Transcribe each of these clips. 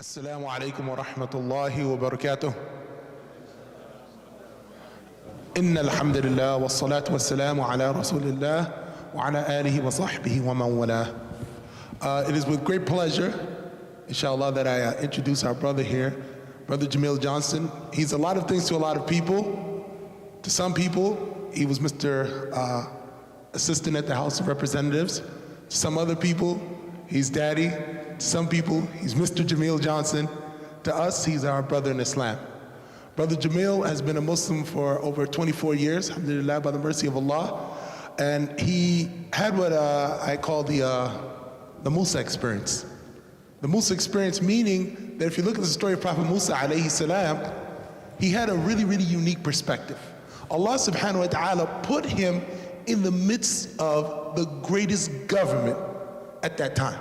السلام عليكم ورحمة الله وبركاته. إن الحمد لله والصلاة والسلام على رسول الله وعلى آله وصحبه ومن والاه. It is with great pleasure, inshallah, that I introduce our brother here, Brother Jameel Johnson. He's a lot of things to a lot of people. To some people, he was Mr. Assistant at the House of Representatives. To some other people, he's Daddy. To some people, he's Mr. Jameel Johnson. To us, he's our brother in Islam. Brother Jameel has been a Muslim for over 24 years, alhamdulillah, by the mercy of Allah. And he had what I call the Musa experience. The Musa experience meaning that if you look at the story of Prophet Musa alayhi salam, he had a really, really unique perspective. Allah subhanahu wa ta'ala put him in the midst of the greatest government at that time,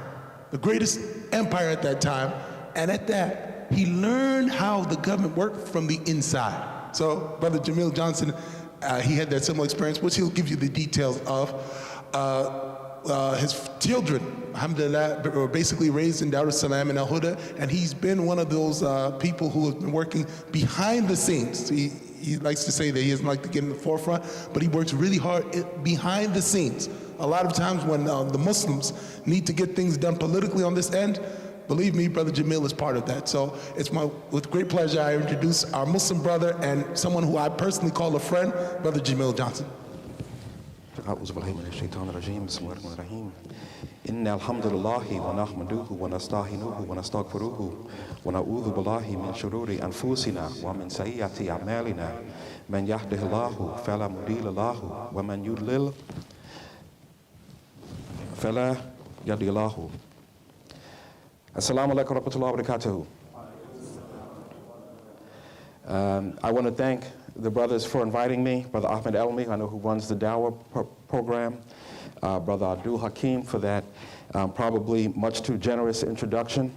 the greatest empire at that time, and at that, he learned how the government worked from the inside. So Brother Jameel Johnson, he had that similar experience, which he'll give you the details of. His children, alhamdulillah, were basically raised in Dar es Salaam and Al Huda, and he's been one of those people who have been working behind the scenes. He likes to say that he doesn't like to get in the forefront, but he works really hard behind the scenes. A lot of times when the Muslims need to get things done politically on this end, believe me, Brother Jameel is part of that. So it's with great pleasure I introduce our Muslim brother and someone who I personally call a friend, Brother Jameel Johnson. أعوذ بالله من الشيطان الرجيم بسم الله الرحمن الرحيم إن الحمد لله ونحمده ونستعينه ونستغفره ونعوذ بالله من شرور أنفسنا ومن سيئات أعمالنا من يهده الله فلا مضل له ومن يضلل فلا هادي له. Assalamu alaikum wa rahmatullahi wa barakatuhu. I want to thank the brothers for inviting me, Brother Ahmed Elmi, I know who runs the Dawah program, Brother Abdul Hakim for that probably much too generous introduction.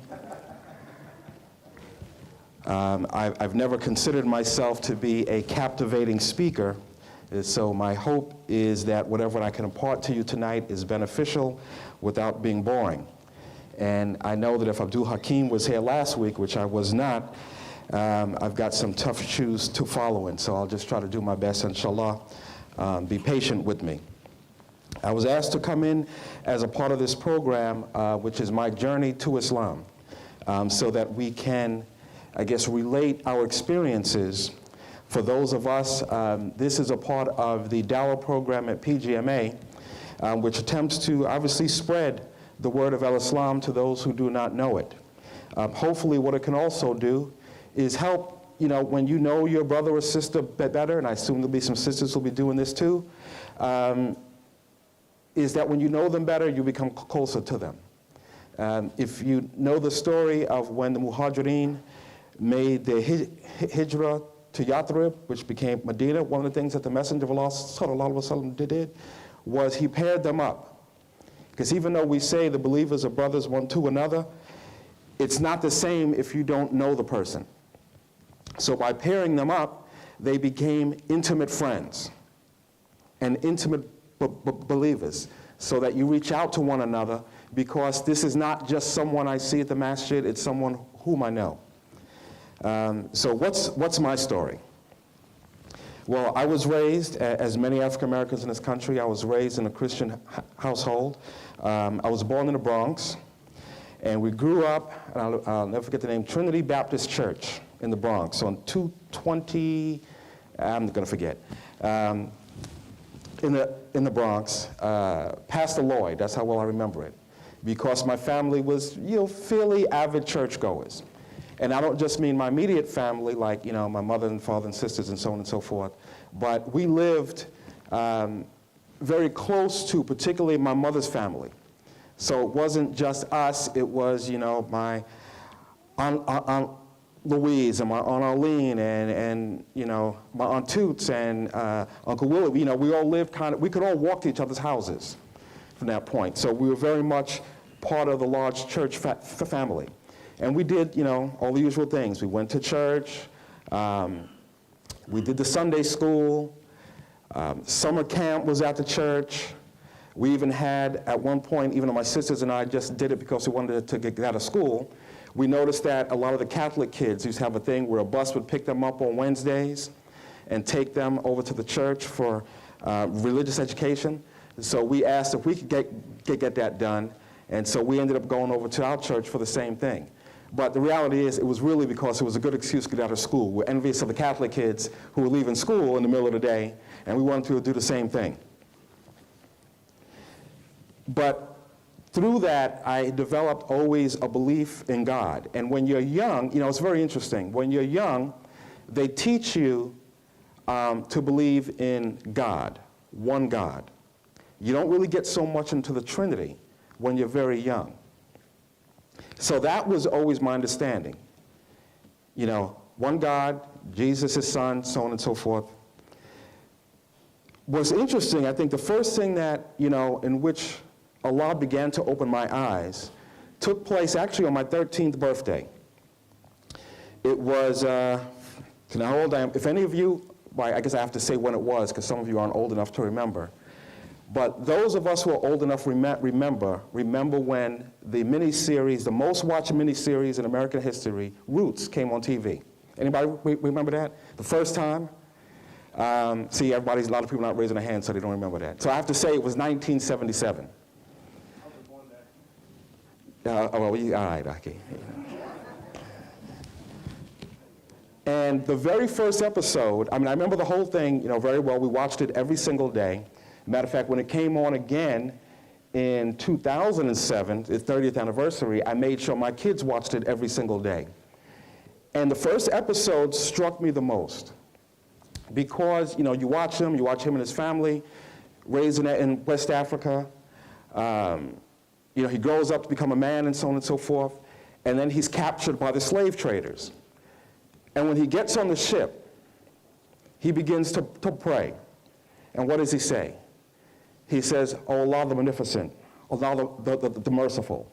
I've never considered myself to be a captivating speaker, so my hope is that whatever I can impart to you tonight is beneficial without being boring. And I know that if Abdul Hakim was here last week, which I was not, I've got some tough shoes to follow in, so I'll just try to do my best, inshallah. Be patient with me. I was asked to come in as a part of this program, which is my journey to Islam, so that we can, I guess, relate our experiences. For those of us, this is a part of the Dawah program at PGMA, which attempts to obviously spread the word of Al-Islam to those who do not know it. Hopefully what it can also do is help, when you know your brother or sister better, and I assume there'll be some sisters who'll be doing this too, is that when you know them better, you become closer to them. If you know the story of when the Muhajirin made their hijrah to Yathrib, which became Medina, one of the things that the Messenger of Allah sallallahu alaihi wasallam did was he paired them up. Because even though we say the believers are brothers one to another, it's not the same if you don't know the person. So by pairing them up, they became intimate friends and intimate believers, so that you reach out to one another, because this is not just someone I see at the masjid, it's someone whom I know. So what's my story? Well, I was raised, as many African Americans in this country, I was raised in a Christian household. I was born in the Bronx, and we grew up, and I'll never forget the name, Trinity Baptist Church in the Bronx on 220, I'm going to forget, in the Bronx. Pastor Lloyd, that's how well I remember it, because my family was, fairly avid churchgoers. And I don't just mean my immediate family, like, my mother and father and sisters and so on and so forth, but we lived very close to, particularly my mother's family. So it wasn't just us, it was, my Aunt Louise and my Aunt Arlene and my Aunt Toots and Uncle Willie. We all lived we could all walk to each other's houses from that point. So we were very much part of the large church family. And we did, all the usual things. We went to church, we did the Sunday school, summer camp was at the church. We even had, at one point, even though my sisters and I just did it because we wanted to get out of school, We noticed that a lot of the Catholic kids used to have a thing where a bus would pick them up on Wednesdays and take them over to the church for religious education. So we asked if we could get that done, and so we ended up going over to our church for the same thing. But the reality is, it was really because it was a good excuse to get out of school. We're envious of the Catholic kids who were leaving school in the middle of the day, and we wanted to do the same thing. But through that, I developed always a belief in God. And when you're young, it's very interesting. When you're young, they teach you to believe in God, one God. You don't really get so much into the Trinity when you're very young. So that was always my understanding. One God, Jesus, his son, so on and so forth. What's interesting, I think the first thing that, in which Allah began to open my eyes took place actually on my 13th birthday. It was, now how old I am, if any of you, I guess I have to say when it was, because some of you aren't old enough to remember. But those of us who are old enough remember when the miniseries, the most watched miniseries in American history, Roots, came on TV. Anybody remember that? The first time? See, a lot of people are not raising their hands, so they don't remember that. So I have to say it was 1977. All right, okay. And the very first episode, I remember the whole thing, very well. We watched it every single day. Matter of fact, when it came on again in 2007, its 30th anniversary, I made sure my kids watched it every single day. And the first episode struck me the most because, you watch him and his family, raised in West Africa. He grows up to become a man and so on and so forth, and then he's captured by the slave traders. And when he gets on the ship, he begins to pray. And what does he say? He says, "Oh Allah the Magnificent, Allah the Merciful."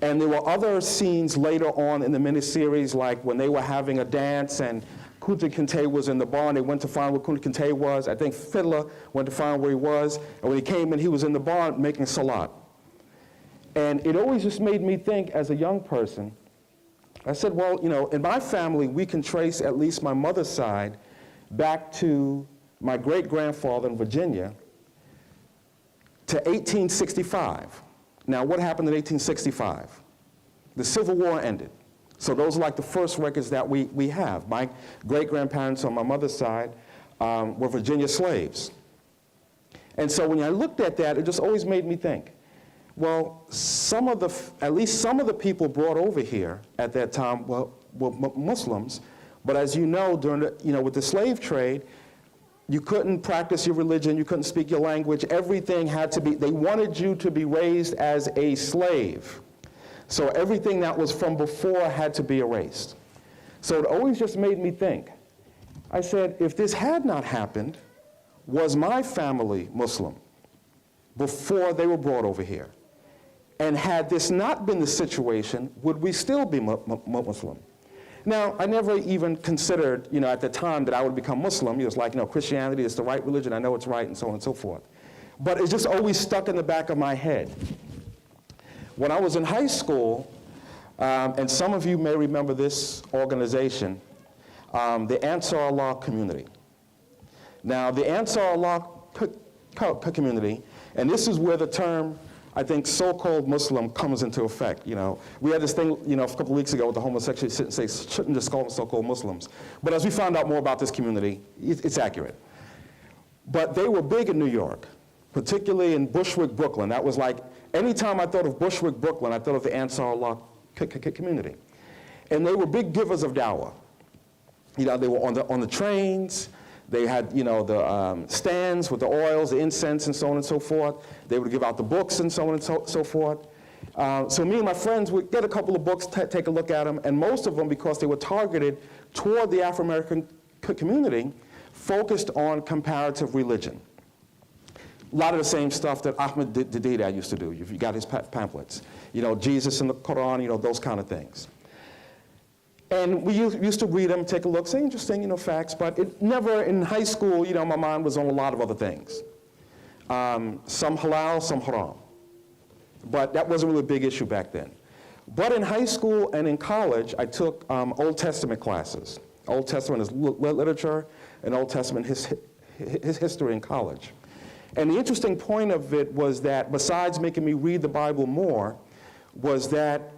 And there were other scenes later on in the miniseries, like when they were having a dance and Kunta Kinte was in the bar and they went to find where Kunta Kinte was. I think Fiddler went to find where he was. And when he came in, he was in the bar making salat. And it always just made me think as a young person, I said, well, in my family, we can trace at least my mother's side back to my great-grandfather in Virginia to 1865. Now, what happened in 1865? The Civil War ended. So those are like the first records that we have. My great-grandparents on my mother's side were Virginia slaves. And so when I looked at that, it just always made me think, well, at least some of the people brought over here at that time were Muslims. But as you know, during with the slave trade, you couldn't practice your religion, you couldn't speak your language, everything had to be, they wanted you to be raised as a slave. So everything that was from before had to be erased. So it always just made me think. I said, if this had not happened, was my family Muslim before they were brought over here? And had this not been the situation, would we still be Muslim? Now, I never even considered, at the time that I would become Muslim. It was like, Christianity is the right religion, I know it's right, and so on and so forth. But it just always stuck in the back of my head. When I was in high school, and some of you may remember this organization, the Ansar Allah community. Now, the Ansar Allah community, and this is where the term, I think, so-called Muslim comes into effect. We had this thing, a couple of weeks ago with the homosexuals say shouldn't just call them so-called Muslims. But as we found out more about this community, it's accurate. But they were big in New York, particularly in Bushwick, Brooklyn. That was like, anytime I thought of Bushwick, Brooklyn, I thought of the Ansar Allah community. And they were big givers of dawah. They were on the trains. They had, the stands with the oils, the incense, and so on and so forth. They would give out the books and so on and so forth. So me and my friends would get a couple of books, take a look at them, and most of them, because they were targeted toward the Afro-American community, focused on comparative religion. A lot of the same stuff that Ahmed Dededah used to do. You got his pamphlets. Jesus and the Quran, those kind of things. And we used to read them, take a look, say interesting, facts, but it never, in high school, my mind was on a lot of other things. Some halal, some haram. But that wasn't really a big issue back then. But in high school and in college, I took Old Testament classes. Old Testament is literature, and Old Testament history in college. And the interesting point of it was that, besides making me read the Bible more, was that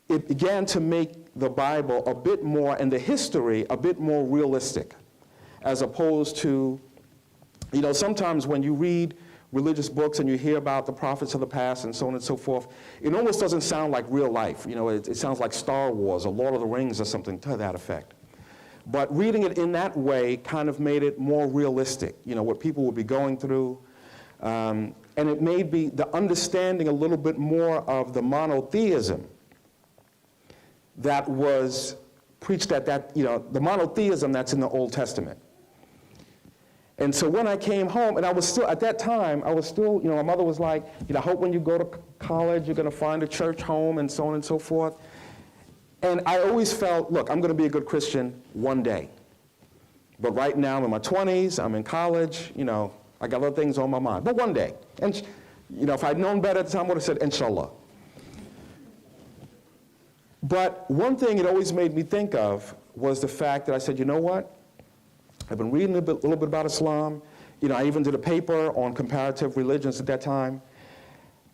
it began to make the Bible a bit more, and the history a bit more realistic, as opposed to, you know, sometimes when you read religious books and you hear about the prophets of the past and so on and so forth, it almost doesn't sound like real life. You know, it sounds like Star Wars or Lord of the Rings or something to that effect. But reading it in that way kind of made it more realistic, you know, what people would be going through. And it made me the understanding a little bit more of the monotheism that was preached at that, you know, the monotheism that's in the Old Testament. And so when I came home, and I was still, at that time, I was still, you know, my mother was like, you know, I hope when you go to college, you're going to find a church home and so on and so forth. And I always felt, look, I'm going to be a good Christian one day. But right now I'm in my 20s, I'm in college, you know, I got other things on my mind. But one day. And, you know, if I'd known better at the time, I would have said, inshallah. But one thing it always made me think of was the fact that I said, you know what? I've been reading a little bit about Islam. You know, I even did a paper on comparative religions at that time.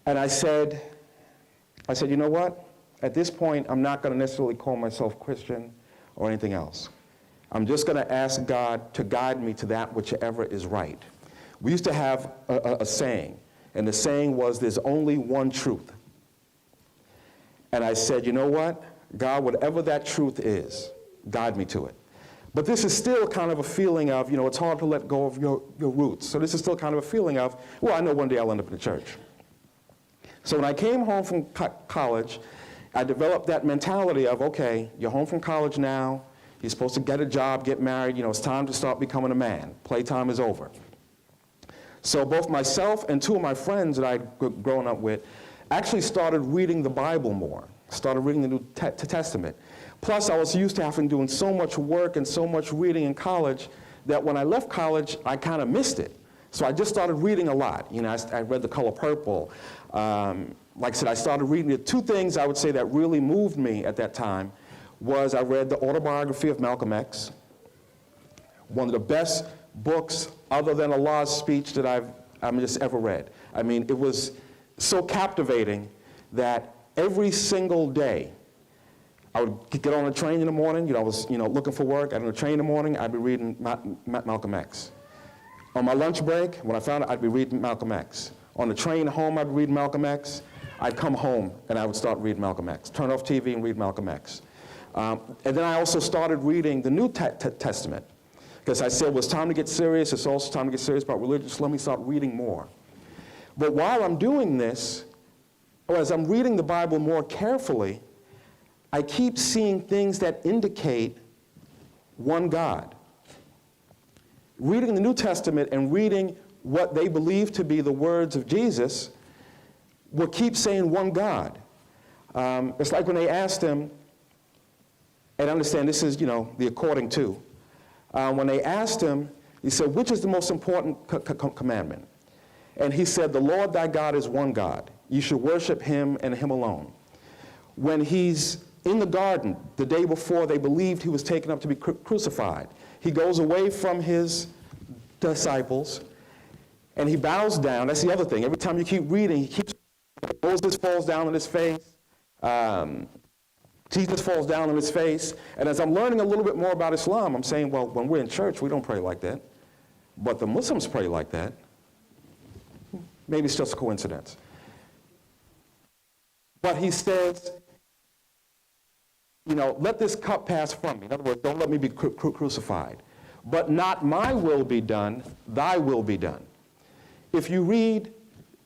And I said, you know what? At this point, I'm not going to necessarily call myself Christian or anything else. I'm just going to ask God to guide me to that whichever is right. We used to have a saying, and the saying was, there's only one truth. And I said, you know what? God, whatever that truth is, guide me to it. But this is still kind of a feeling of, you know, it's hard to let go of your roots. So this is still kind of a feeling of, well, I know one day I'll end up in the church. So when I came home from college, I developed that mentality of, okay, you're home from college now, you're supposed to get a job, get married, you know, it's time to start becoming a man. Playtime is over. So both myself and two of my friends that I'd grown up with actually started reading the Bible more, started reading the New Testament. Plus, I was used to having doing so much work and so much reading in college that when I left college, I kind of missed it. So I just started reading a lot. You know, I read The Color Purple. Like I said, I started reading the two things I would say that really moved me at that time was I read the autobiography of Malcolm X, one of the best books other than Allah's speech that I've just ever read. I mean, it was so captivating that every single day I would get on a train in the morning. You know, I was looking for work. I'd on a train in the morning. I'd be reading Malcolm X. On my lunch break, when I found it, I'd be reading Malcolm X. On the train home, I'd be reading Malcolm X. I'd come home and I would start reading Malcolm X. Turn off TV and read Malcolm X. And then I also started reading the New Testament because I said, well, it's time to get serious. It's also time to get serious about religion. So let me start reading more. But while I'm doing this, or as I'm reading the Bible more carefully, I keep seeing things that indicate one God. Reading the New Testament and reading what they believe to be the words of Jesus will keep saying one God. It's like when they asked him, and understand this is, the according to. When they asked him, he said, which is the most important commandment? And he said, the Lord thy God is one God. You should worship him and him alone. When he's in the garden, the day before they believed he was taken up to be crucified, he goes away from his disciples and he bows down. That's the other thing. Every time you keep reading, Moses falls down on his face. Jesus falls down on his face. And as I'm learning a little bit more about Islam, I'm saying, well, when we're in church, we don't pray like that. But the Muslims pray like that. Maybe it's just a coincidence. But he says, let this cup pass from me. In other words, don't let me be crucified. But not my will be done, thy will be done. If you read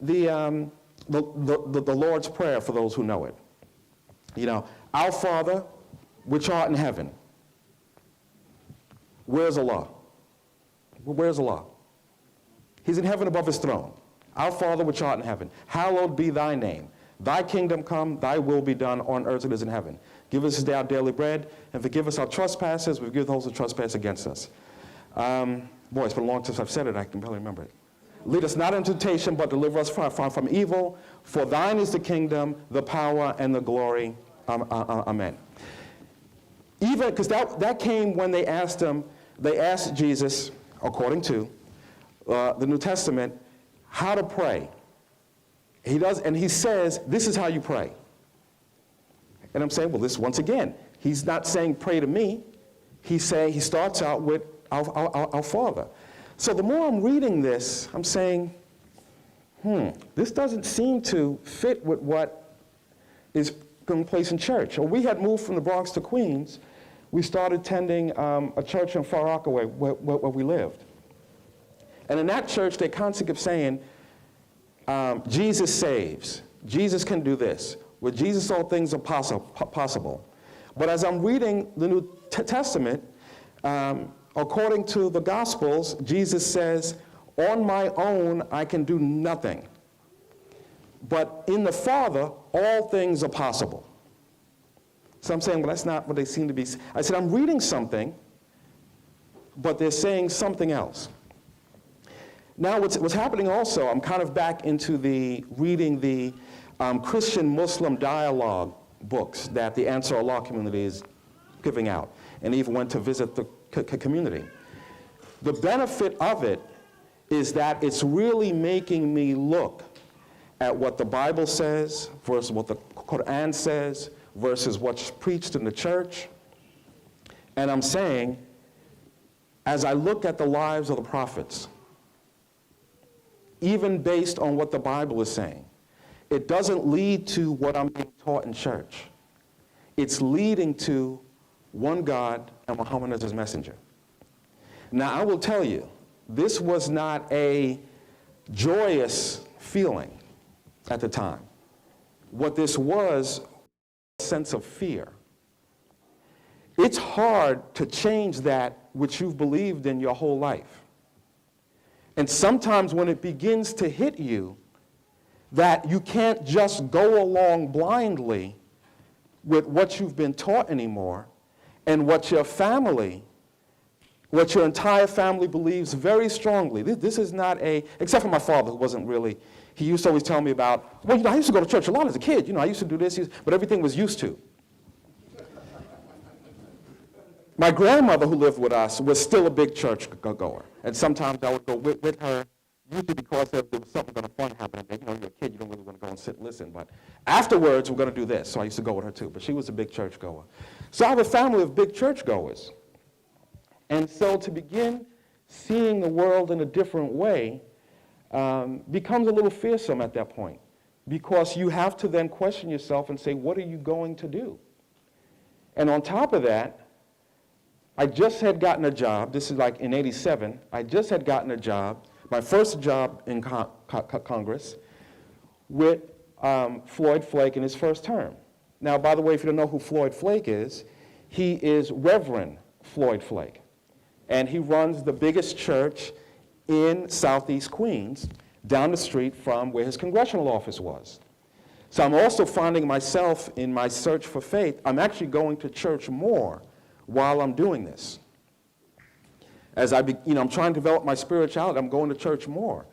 the Lord's Prayer, for those who know it, our Father, which art in heaven. Where's Allah? Where's Allah? He's in heaven above his throne. Our Father, which art in heaven, hallowed be thy name. Thy kingdom come, thy will be done on earth as it is in heaven. Give us this day our daily bread, and forgive us our trespasses. We forgive those who trespass against us. Boy, it's been a long time since I've said it. I can barely remember it. Lead us not into temptation, but deliver us from evil. For thine is the kingdom, the power, and the glory. Amen. Even, because that came when they asked Jesus, according to the New Testament, how to pray. He does, and he says, this is how you pray. And I'm saying, well, this, once again, he's not saying pray to me. He's saying, he starts out with our Father. So the more I'm reading this, I'm saying, this doesn't seem to fit with what is taking place in church. Well, we had moved from the Bronx to Queens. We started attending a church in Far Rockaway where we lived. And in that church, they constantly kept saying, Jesus saves. Jesus can do this. With Jesus, all things are possible. But as I'm reading the New Testament, according to the Gospels, Jesus says, on my own, I can do nothing. But in the Father, all things are possible. So I'm saying, well, that's not what they seem to be. I said, I'm reading something, but they're saying something else. Now, what's happening also, I'm kind of back into reading the Christian-Muslim dialogue books that the Ansar Allah community is giving out, and even went to visit the community. The benefit of it is that it's really making me look at what the Bible says versus what the Quran says versus what's preached in the church. And I'm saying, as I look at the lives of the prophets, even based on what the Bible is saying, it doesn't lead to what I'm being taught in church. It's leading to one God and Muhammad as his messenger. Now, I will tell you, this was not a joyous feeling at the time. What this was a sense of fear. It's hard to change that which you've believed in your whole life. And sometimes when it begins to hit you, that you can't just go along blindly with what you've been taught anymore, and what your entire family believes very strongly. This is not except for my father, who wasn't really, he used to always tell me about, well, I used to go to church a lot as a kid. I used to do this, but everything was used to. My grandmother, who lived with us, was still a big church goer. And sometimes I would go with her, usually because there was something going to fun happening. You're a kid, you don't really want to go and sit and listen. But afterwards, we're going to do this. So I used to go with her too. But she was a big church goer. So I have a family of big church goers. And so to begin seeing the world in a different way becomes a little fearsome at that point. Because you have to then question yourself and say, what are you going to do? And on top of that, I just had gotten a job. This is like in '87. I just had gotten a job, my first job in Congress, with Floyd Flake in his first term. Now, by the way, if you don't know who Floyd Flake is, he is Reverend Floyd Flake. And he runs the biggest church in Southeast Queens, down the street from where his congressional office was. So I'm also finding myself in my search for faith. I'm actually going to church more while I'm doing this. As I'm trying to develop my spirituality, I'm going to church more.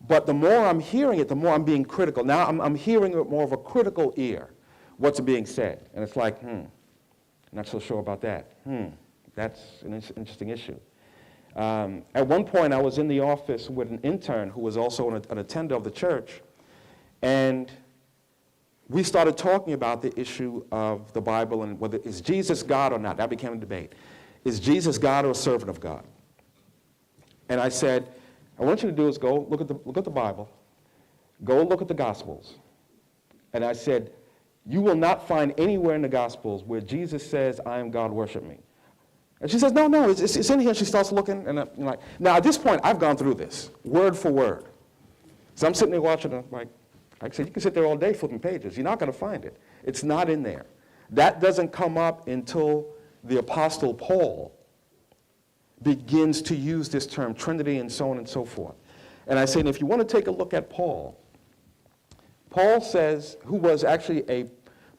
But the more I'm hearing it, the more I'm being critical. Now I'm hearing it more of a critical ear, what's being said. And it's like, not so sure about that. That's an interesting issue. At one point, I was in the office with an intern who was also an attender of the church, and we started talking about the issue of the Bible and whether is Jesus God or not. That became a debate. Is Jesus God or a servant of God? And I said, I want you to do is go look at the Bible, go look at the Gospels. And I said, you will not find anywhere in the Gospels where Jesus says, I am God, worship me. And she says, no, it's in here. She starts looking, and I'm like, now at this point, I've gone through this, word for word. So I'm sitting there watching it, like I said, you can sit there all day flipping pages. You're not going to find it. It's not in there. That doesn't come up until the Apostle Paul begins to use this term, Trinity, and so on and so forth. And I said, if you want to take a look at Paul says, who was actually a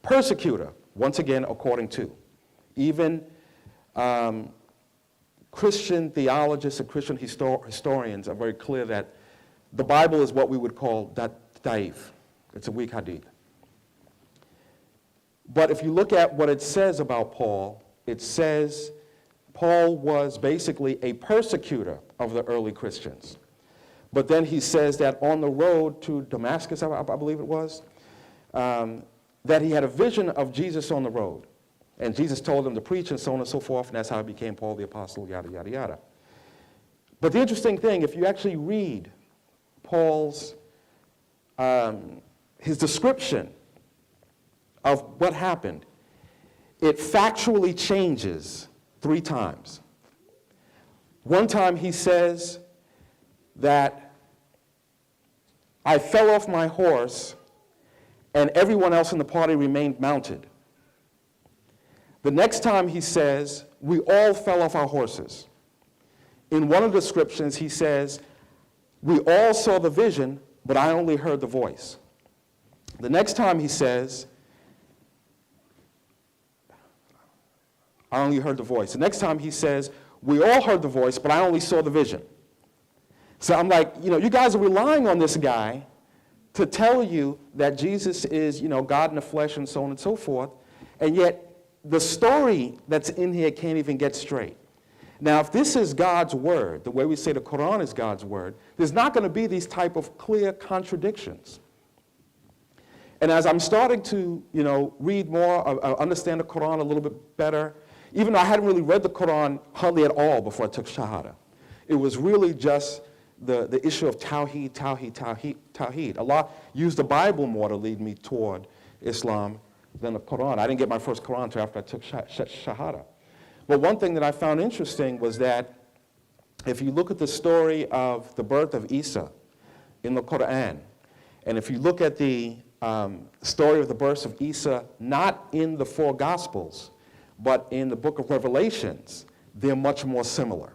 persecutor, once again, according to, even Christian theologists and Christian historians are very clear that the Bible is what we would call da'if. It's a weak hadith. But if you look at what it says about Paul, it says Paul was basically a persecutor of the early Christians. But then he says that on the road to Damascus, I believe it was, that he had a vision of Jesus on the road. And Jesus told him to preach and so on and so forth, and that's how he became Paul the Apostle, yada, yada, yada. But the interesting thing, if you actually read Paul's, his description of what happened, it factually changes 3 times. One time he says that I fell off my horse and everyone else in the party remained mounted. The next time he says, we all fell off our horses. In one of the descriptions he says, we all saw the vision, but I only heard the voice. The next time he says, I only heard the voice. The next time he says, we all heard the voice, but I only saw the vision. So I'm like, you guys are relying on this guy to tell you that Jesus is, God in the flesh and so on and so forth, and yet the story that's in here can't even get straight. Now, if this is God's word, the way we say the Quran is God's word, there's not going to be these type of clear contradictions. And as I'm starting to, read more, understand the Quran a little bit better, even though I hadn't really read the Quran hardly at all before I took Shahada, it was really just the issue of Tawheed, Tawheed, Tawheed, Tawheed. Allah used the Bible more to lead me toward Islam than the Quran. I didn't get my first Quran until after I took Shahada. But one thing that I found interesting was that if you look at the story of the birth of Isa in the Quran, and if you look at the story of the birth of Isa, not in the 4 Gospels, but in the book of Revelations, they're much more similar.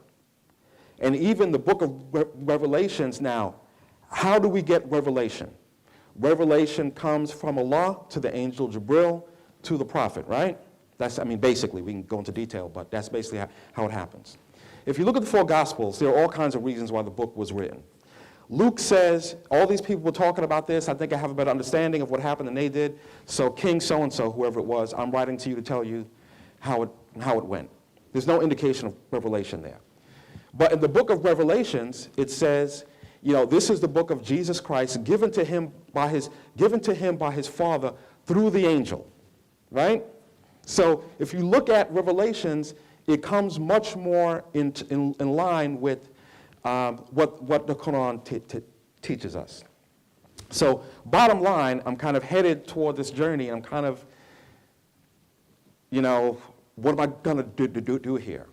And even the book of Revelations now, how do we get revelation? Revelation comes from Allah to the angel Jameel to the prophet, right? Basically, we can go into detail, but that's basically how it happens. If you look at the 4 Gospels, there are all kinds of reasons why the book was written. Luke says, all these people were talking about this. I think I have a better understanding of what happened than they did. So King so-and-so, whoever it was, I'm writing to you to tell you how it went. There's no indication of revelation there. But in the book of Revelations, it says, this is the book of Jesus Christ given to him by his Father through the angel, right? So if you look at Revelations, it comes much more in line with what the Quran teaches us. So bottom line, I'm kind of headed toward this journey. I'm kind of, what am I going to do here?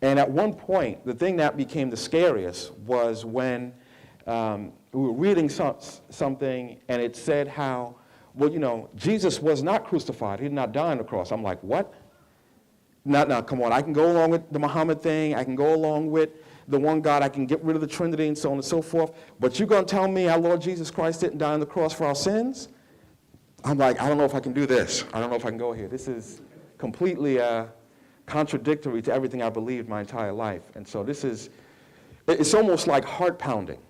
And at one point, the thing that became the scariest was when we were reading something and it said how, Jesus was not crucified. He did not die on the cross. I'm like, what? No, come on. I can go along with the Muhammad thing. I can go along with the one God. I can get rid of the Trinity and so on and so forth. But you're going to tell me our Lord Jesus Christ didn't die on the cross for our sins? I'm like, I don't know if I can do this. I don't know if I can go here. This is completely contradictory to everything I believed my entire life. And so it's almost like heart pounding.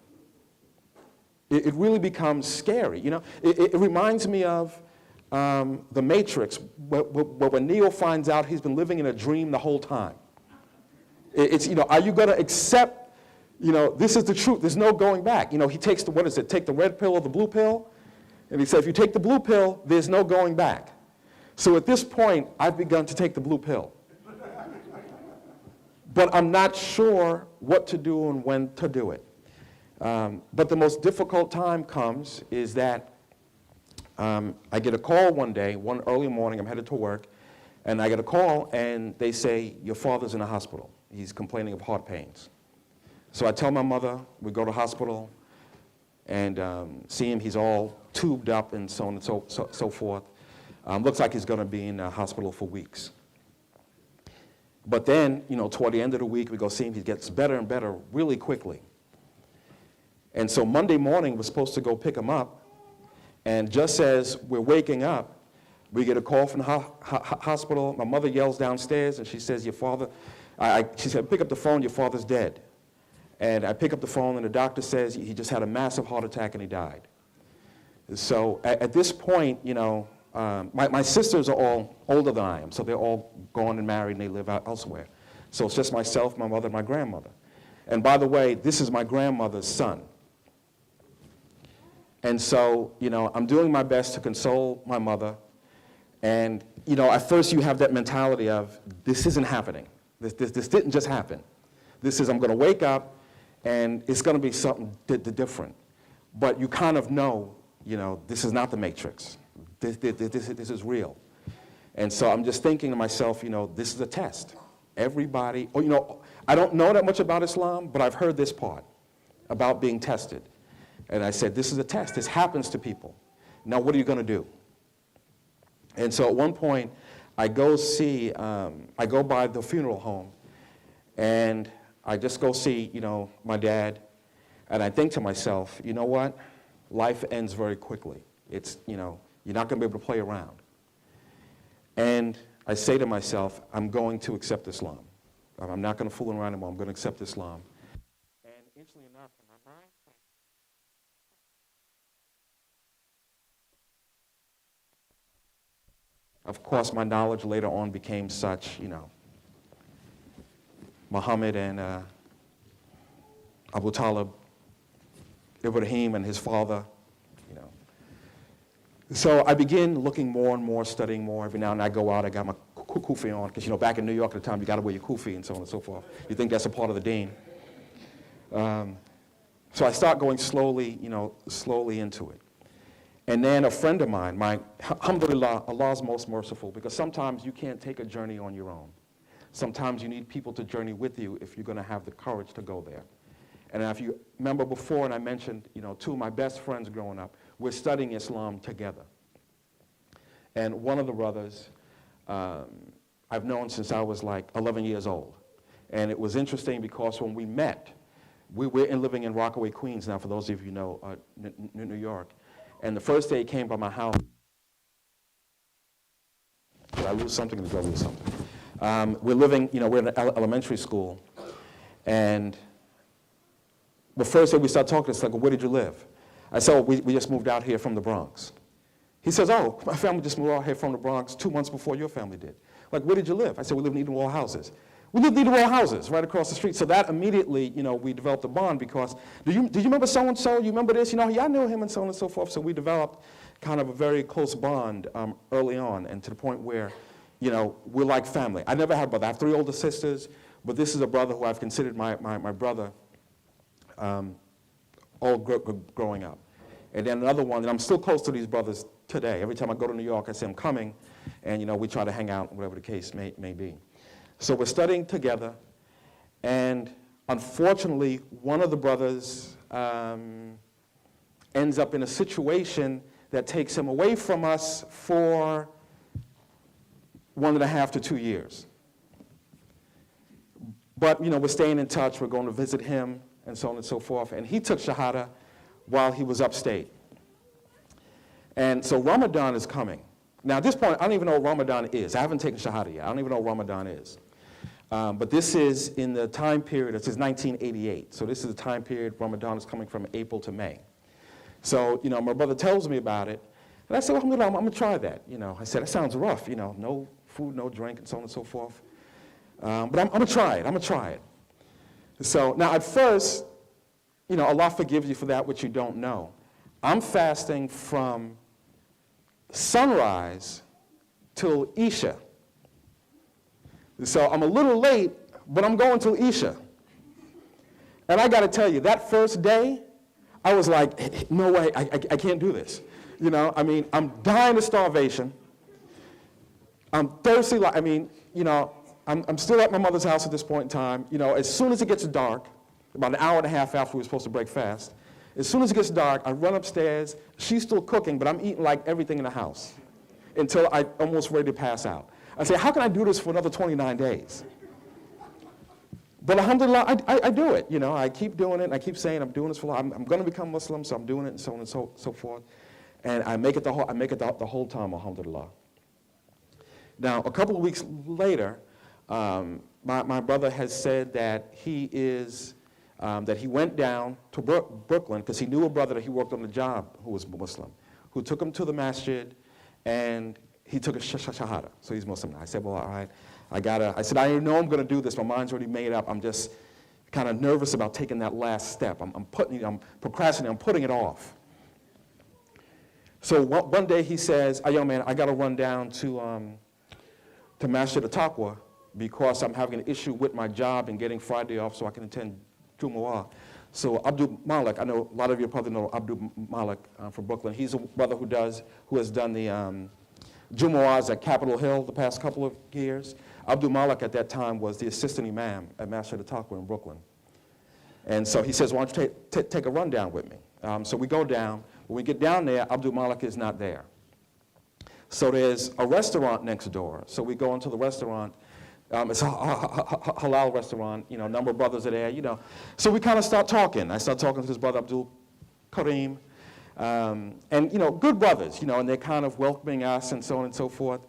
It really becomes scary. It reminds me of The Matrix, when Neo finds out he's been living in a dream the whole time. Are you going to accept, this is the truth, there's no going back. He takes take the red pill or the blue pill? And he said, if you take the blue pill, there's no going back. So at this point, I've begun to take the blue pill. But I'm not sure what to do and when to do it. But the most difficult time comes is that I get a call one day, one early morning, I'm headed to work, and I get a call and they say, your father's in the hospital. He's complaining of heart pains. So I tell my mother, we go to the hospital and see him, he's all tubed up and so on and so forth. Looks like he's going to be in the hospital for weeks. But then, toward the end of the week, we go see him. He gets better and better really quickly. And so Monday morning, we're supposed to go pick him up. And just as we're waking up, we get a call from the hospital. My mother yells downstairs, and she says, your father, she said, pick up the phone, your father's dead. And I pick up the phone, and the doctor says he just had a massive heart attack and he died. So at this point, you know, my sisters are all older than I am, so they're all gone and married and they live out elsewhere. So it's just myself, my mother, and my grandmother. And by the way, this is my grandmother's son. And so, you know, I'm doing my best to console my mother. And, you know, at first you have that mentality of, this isn't happening. This didn't just happen. This is, I'm going to wake up, and it's going to be something different. But you kind of know, you know, this is not the Matrix. This is real. And so I'm just thinking to myself, you know, this is a test. Everybody, or, you know, I don't know that much about Islam, but I've heard this part about being tested. And I said, this is a test. This happens to people. Now, what are you going to do? And so at one point, I go by the funeral home, and I just go see, you know, my dad, and I think to myself, you know what? Life ends very quickly. It's, you know, you're not going to be able to play around. And I say to myself, I'm going to accept Islam. I'm not going to fool around anymore. I'm going to accept Islam. And interestingly enough, in my mind, of course, my knowledge later on became such, you know, Muhammad and Abu Talib, Ibrahim and his father, you know. So I begin looking more and more, studying more. Every now and then I go out, I got my kufi on, because, you know, back in New York at the time, you got to wear your kufi and so on and so forth. You think that's a part of the deen. So I start going slowly, you know, slowly into it. And then a friend of mine, alhamdulillah, Allah's most merciful, because sometimes you can't take a journey on your own. Sometimes you need people to journey with you if you're going to have the courage to go there. And if you remember before, and I mentioned, you know, two of my best friends growing up, we're studying Islam together. And one of the brothers, I've known since I was like 11 years old. And it was interesting because when we met, we're living in Rockaway, Queens now, for those of you who know New York. And the first day he came by my house. Did I lose something? Did I lose something? We're living, you know, we're in an elementary school. And the first day we start talking, it's like, well, where did you live? I said, oh, we just moved out here from the Bronx. He says, oh, my family just moved out here from the Bronx 2 months before your family did. Like, where did you live? I said, we live in Eden Wall houses. We lived in Eden Wall houses right across the street. So that immediately, you know, we developed a bond because, did you remember so-and-so? You remember this? You know, yeah, I knew him and so on and so forth. So we developed kind of a very close bond early on, and to the point where, you know, we're like family. I never had a brother. I have 3 older sisters, but this is a brother who I've considered my brother all growing up. And then another one, and I'm still close to these brothers today. Every time I go to New York, I say I'm coming, and, you know, we try to hang out, whatever the case may be. So we're studying together, and unfortunately, one of the brothers ends up in a situation that takes him away from us for 1.5 to 2 years. But, you know, we're staying in touch. We're going to visit him, and so on and so forth. And he took Shahada while he was upstate. And so Ramadan is coming. Now, at this point, I don't even know what Ramadan is. I haven't taken Shahada yet. I don't even know what Ramadan is. But this is in the time period, this is 1988. So this is the time period Ramadan is coming from April to May. So, you know, my brother tells me about it. And I said, well, I'm going to try that. You know, I said, that sounds rough, you know, no food, no drink, and so on and so forth. But I'm going to try it. I'm going to try it. So now at first, you know, Allah forgives you for that which you don't know. I'm fasting from sunrise till Isha. So I'm a little late, but I'm going till Isha. And I got to tell you, that first day, I was like, no way, I can't do this. You know, I mean, I'm dying of starvation. I'm thirsty, like, I mean, you know, I'm still at my mother's house at this point in time. You know, as soon as it gets dark, about 1.5 hours after we were supposed to break fast, as soon as it gets dark, I run upstairs. She's still cooking, but I'm eating like everything in the house until I'm almost ready to pass out. I say, how can I do this for another 29 days? But alhamdulillah, I do it. You know, I keep doing it, and I keep saying I'm doing this for Allah. I'm going to become Muslim, so I'm doing it, and so on and so forth. And I make it the whole time, alhamdulillah. Now, a couple of weeks later, my brother has said that he is that he went down to Brooklyn because he knew a brother that he worked on the job who was Muslim, who took him to the masjid, and he took a shahada, so he's Muslim now. I said, well, all right, I said, I know I'm going to do this. My mind's already made up. I'm just kind of nervous about taking that last step. I'm procrastinating, I'm putting it off. So one day he says, young man, I got to run down to Masjid al-Taqwa because I'm having an issue with my job and getting Friday off so I can attend Jumu'ah. So Abdul Malik, I know a lot of you probably know Abdul Malik from Brooklyn. He's a brother who has done the Jumu'ahs at Capitol Hill the past couple of years. Abdul Malik at that time was the assistant imam at Masjid al-Taqwa in Brooklyn. And so he says, why don't you take a run down with me? So we go down. When we get down there, Abdul Malik is not there. So there's a restaurant next door. So we go into the restaurant. It's a halal restaurant. You know, a number of brothers are there. You know, so we kind of start talking. I start talking to his brother Abdul Kareem, and you know, good brothers. You know, and they're kind of welcoming us and so on and so forth.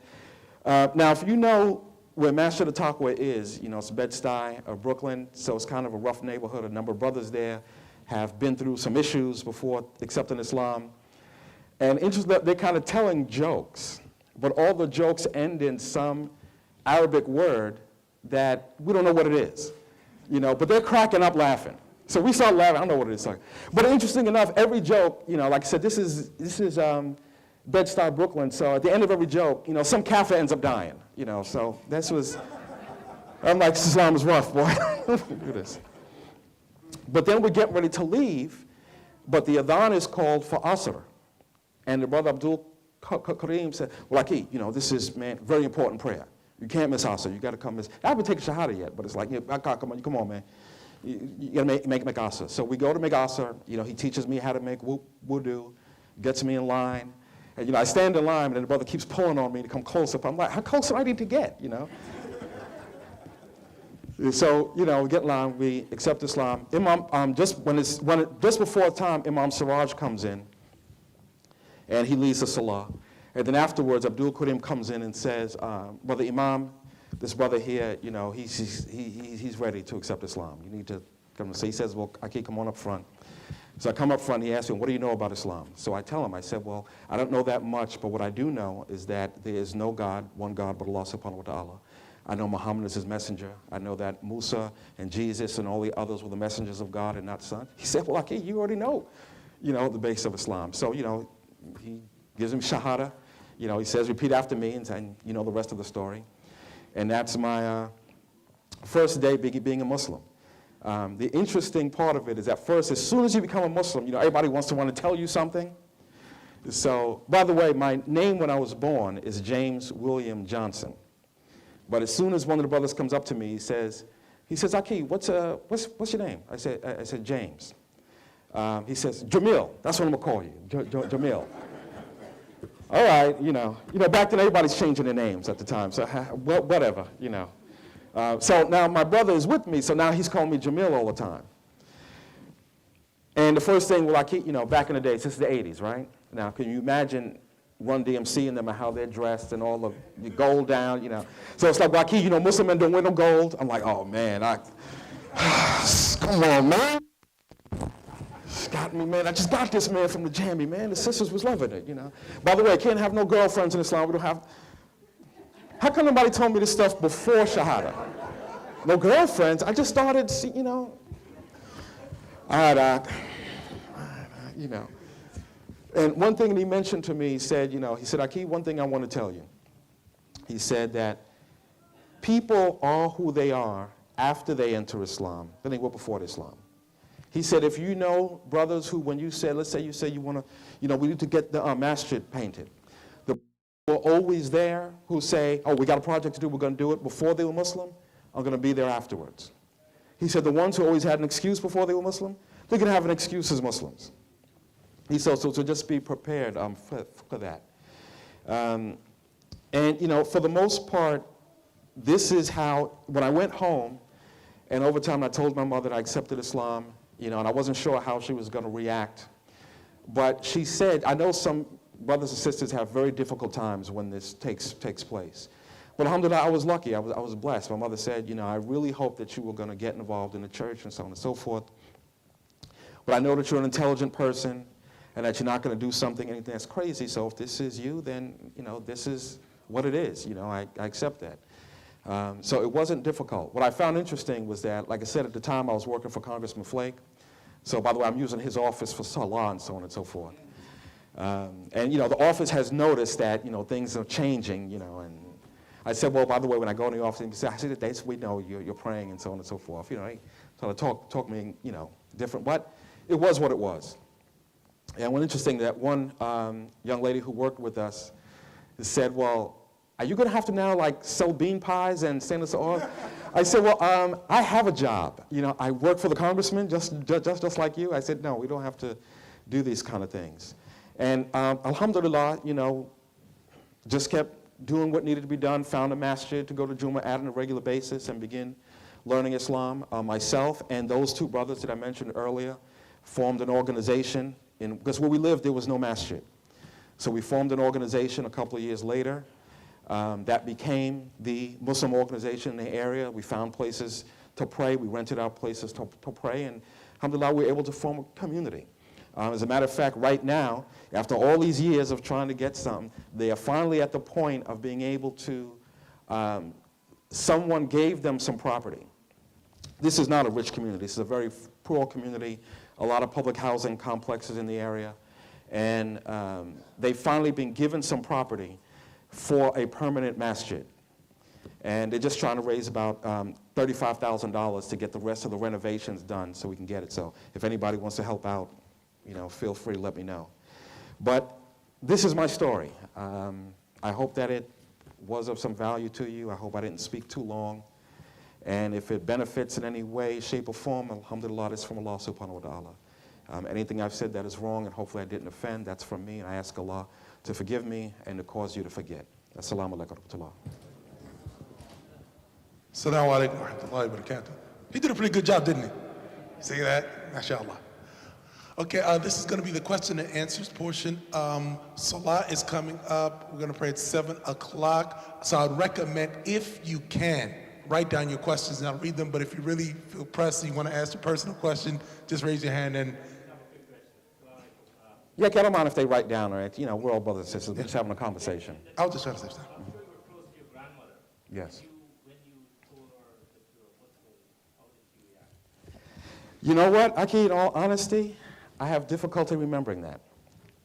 Now, if you know where Masjid al-Taqwa is, you know, it's Bed-Stuy or Brooklyn, so it's kind of a rough neighborhood. A number of brothers there have been through some issues before accepting Islam. And interesting, they're kind of telling jokes, but all the jokes end in some Arabic word that we don't know what it is, you know, but they're cracking up laughing. So we start laughing, I don't know what it is. But interesting enough, every joke, you know, like I said, this is Bed-Stuy, Brooklyn, so at the end of every joke, you know, some kafir ends up dying, you know, so this was, I'm like, Islam is rough, boy. Look at this. But then we're getting ready to leave, but the adhan is called for Asr. And the brother Abdul Kareem said, well, Aki, you know, this is, man, very important prayer. You can't miss Asr. You got to come miss. I haven't taken Shahada yet, but it's like, yeah, come on, man. You got to make Asr. So we go to make Asr. You know, he teaches me how to make wudu, gets me in line. And, you know, I stand in line, and then the brother keeps pulling on me to come closer. I'm like, how close do I need to get, you know? So, you know, we get in line, we accept Islam. Imam, just before time, Imam Siraj comes in, and he leads the salah. And then afterwards, Abdul Karim comes in and says, Brother Imam, this brother here, you know, he's ready to accept Islam. You need to come. So he says, well, Aki, come on up front. So I come up front, he asks me, what do you know about Islam? So I tell him, I said, well, I don't know that much, but what I do know is that there is no God, one God, but Allah subhanahu wa ta'ala. I know Muhammad is his messenger. I know that Musa and Jesus and all the others were the messengers of God and not son. He said, well, Aki, you already know, you know, the base of Islam. So, you know, he gives him Shahada. You know, he says, repeat after me, and you know the rest of the story. And that's my first day being a Muslim. The interesting part of it is at first, as soon as you become a Muslim, you know, everybody wants to tell you something. So, by the way, my name when I was born is James William Johnson. But as soon as one of the brothers comes up to me, he says, Aki, what's your name? I said, James. He says, Jameel, that's what I'm gonna call you, Jameel. All right, you know, back then everybody's changing their names at the time, so well, whatever, you know. So now my brother is with me, so now he's calling me Jameel all the time. And the first thing, well, you know, back in the day, since the 80s, right? Now, can you imagine Run DMC and them and how they're dressed and all the gold down, you know. So it's like, Waki, you know, Muslim men don't wear no gold. I'm like, oh man, come on, man. Got me, man. I just got this, man, from the jammy, man. The sisters was loving it, you know. By the way, I can't have no girlfriends in Islam. We don't have. How come nobody told me this stuff before Shahada? No girlfriends. I just started, you know. All right, you know. And one thing he mentioned to me, he said, you know, he said, Aki, one thing I want to tell you. He said that people are who they are after they enter Islam than they were before Islam. He said, if you know brothers who, when you said, let's say you say you want to, you know, we need to get the masjid painted. The people are always there who say, oh, we got a project to do, we're going to do it before they were Muslim, are going to be there afterwards. He said the ones who always had an excuse before they were Muslim, they're going to have an excuse as Muslims. He said, so just be prepared for that. And, you know, for the most part, this is how, when I went home, and over time I told my mother that I accepted Islam, you know, and I wasn't sure how she was going to react. But she said, I know some brothers and sisters have very difficult times when this takes place. But alhamdulillah, I was lucky, I was blessed. My mother said, you know, I really hope that you were going to get involved in the church and so on and so forth. But I know that you're an intelligent person and that you're not going to do anything that's crazy. So if this is you, then, this is what it is. I accept that. So it wasn't difficult. What I found interesting was that, like I said, at the time I was working for Congressman Flake. So, by the way, I'm using his office for Salah and so on and so forth. And, the office has noticed that, things are changing, and I said, well, by the way, when I go in the office, he said, I see the dates, we know you're praying and so on and so forth. They sort of talk me, different, but it was what it was. And what's interesting that one young lady who worked with us said, well, are you going to have to now sell bean pies and send us off? I said, well, I have a job. I work for the congressman just like you. I said, no, we don't have to do these kind of things. And alhamdulillah, just kept doing what needed to be done, found a masjid to go to Jummah at on a regular basis and begin learning Islam. Myself and those two brothers that I mentioned earlier formed an organization, because where we lived, there was no masjid. So we formed an organization a couple of years later. That became the Muslim organization in the area. We found places to pray. We rented out places to pray. And alhamdulillah, we were able to form a community. As a matter of fact, right now, after all these years of trying to get something, they are finally at the point of being able to, someone gave them some property. This is not a rich community. This is a very poor community, a lot of public housing complexes in the area. And they've finally been given some property for a permanent masjid. And they're just trying to raise about $35,000 to get the rest of the renovations done so we can get it. So if anybody wants to help out, feel free to let me know. But this is my story. I hope that it was of some value to you. I hope I didn't speak too long. And if it benefits in any way, shape, or form, alhamdulillah, it's from Allah subhanahu wa ta'ala. Anything I've said that is wrong and hopefully I didn't offend, that's from me. And I ask Allah to forgive me and to cause you to forget. Assalamu alaikum wa rahmatullah. Assalamu alaikum wa rahmatullahi wa barakatuh. He did a pretty good job, didn't he? See that? MashaAllah. Okay, this is going to be the question and answers portion. Salah is coming up. We're going to pray at 7 o'clock. So I'd recommend, if you can, write down your questions and I'll read them. But if you really feel pressed and you want to ask a personal question, just raise your hand and... Yeah, I don't mind if they write down, right? We're all brothers and sisters. We're just having a conversation. I was just trying to say something. I'm sure you were close to your grandmother. Yes. When you told her that you were Muslim, how did you react? You know what, Aki, in all honesty, I have difficulty remembering that.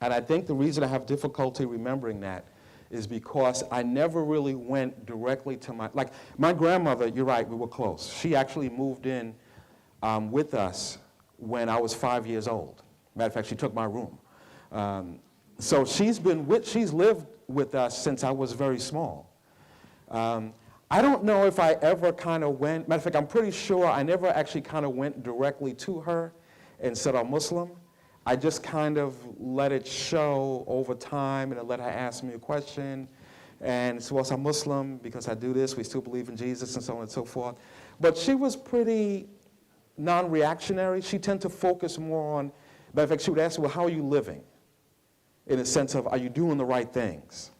And I think the reason I have difficulty remembering that is because I never really went directly to my grandmother, you're right, we were close. She actually moved in with us when I was 5 years old. Matter of fact, she took my room. So she's lived with us since I was very small. I don't know if I ever kind of went, matter of fact, I'm pretty sure I never actually kind of went directly to her and said I'm Muslim. I just kind of let it show over time and I let her ask me a question. And so, well, I'm Muslim because I do this, we still believe in Jesus and so on and so forth. But she was pretty non-reactionary. She tended to focus more on, matter of fact, she would ask me, well, how are you living? In a sense of, are you doing the right things?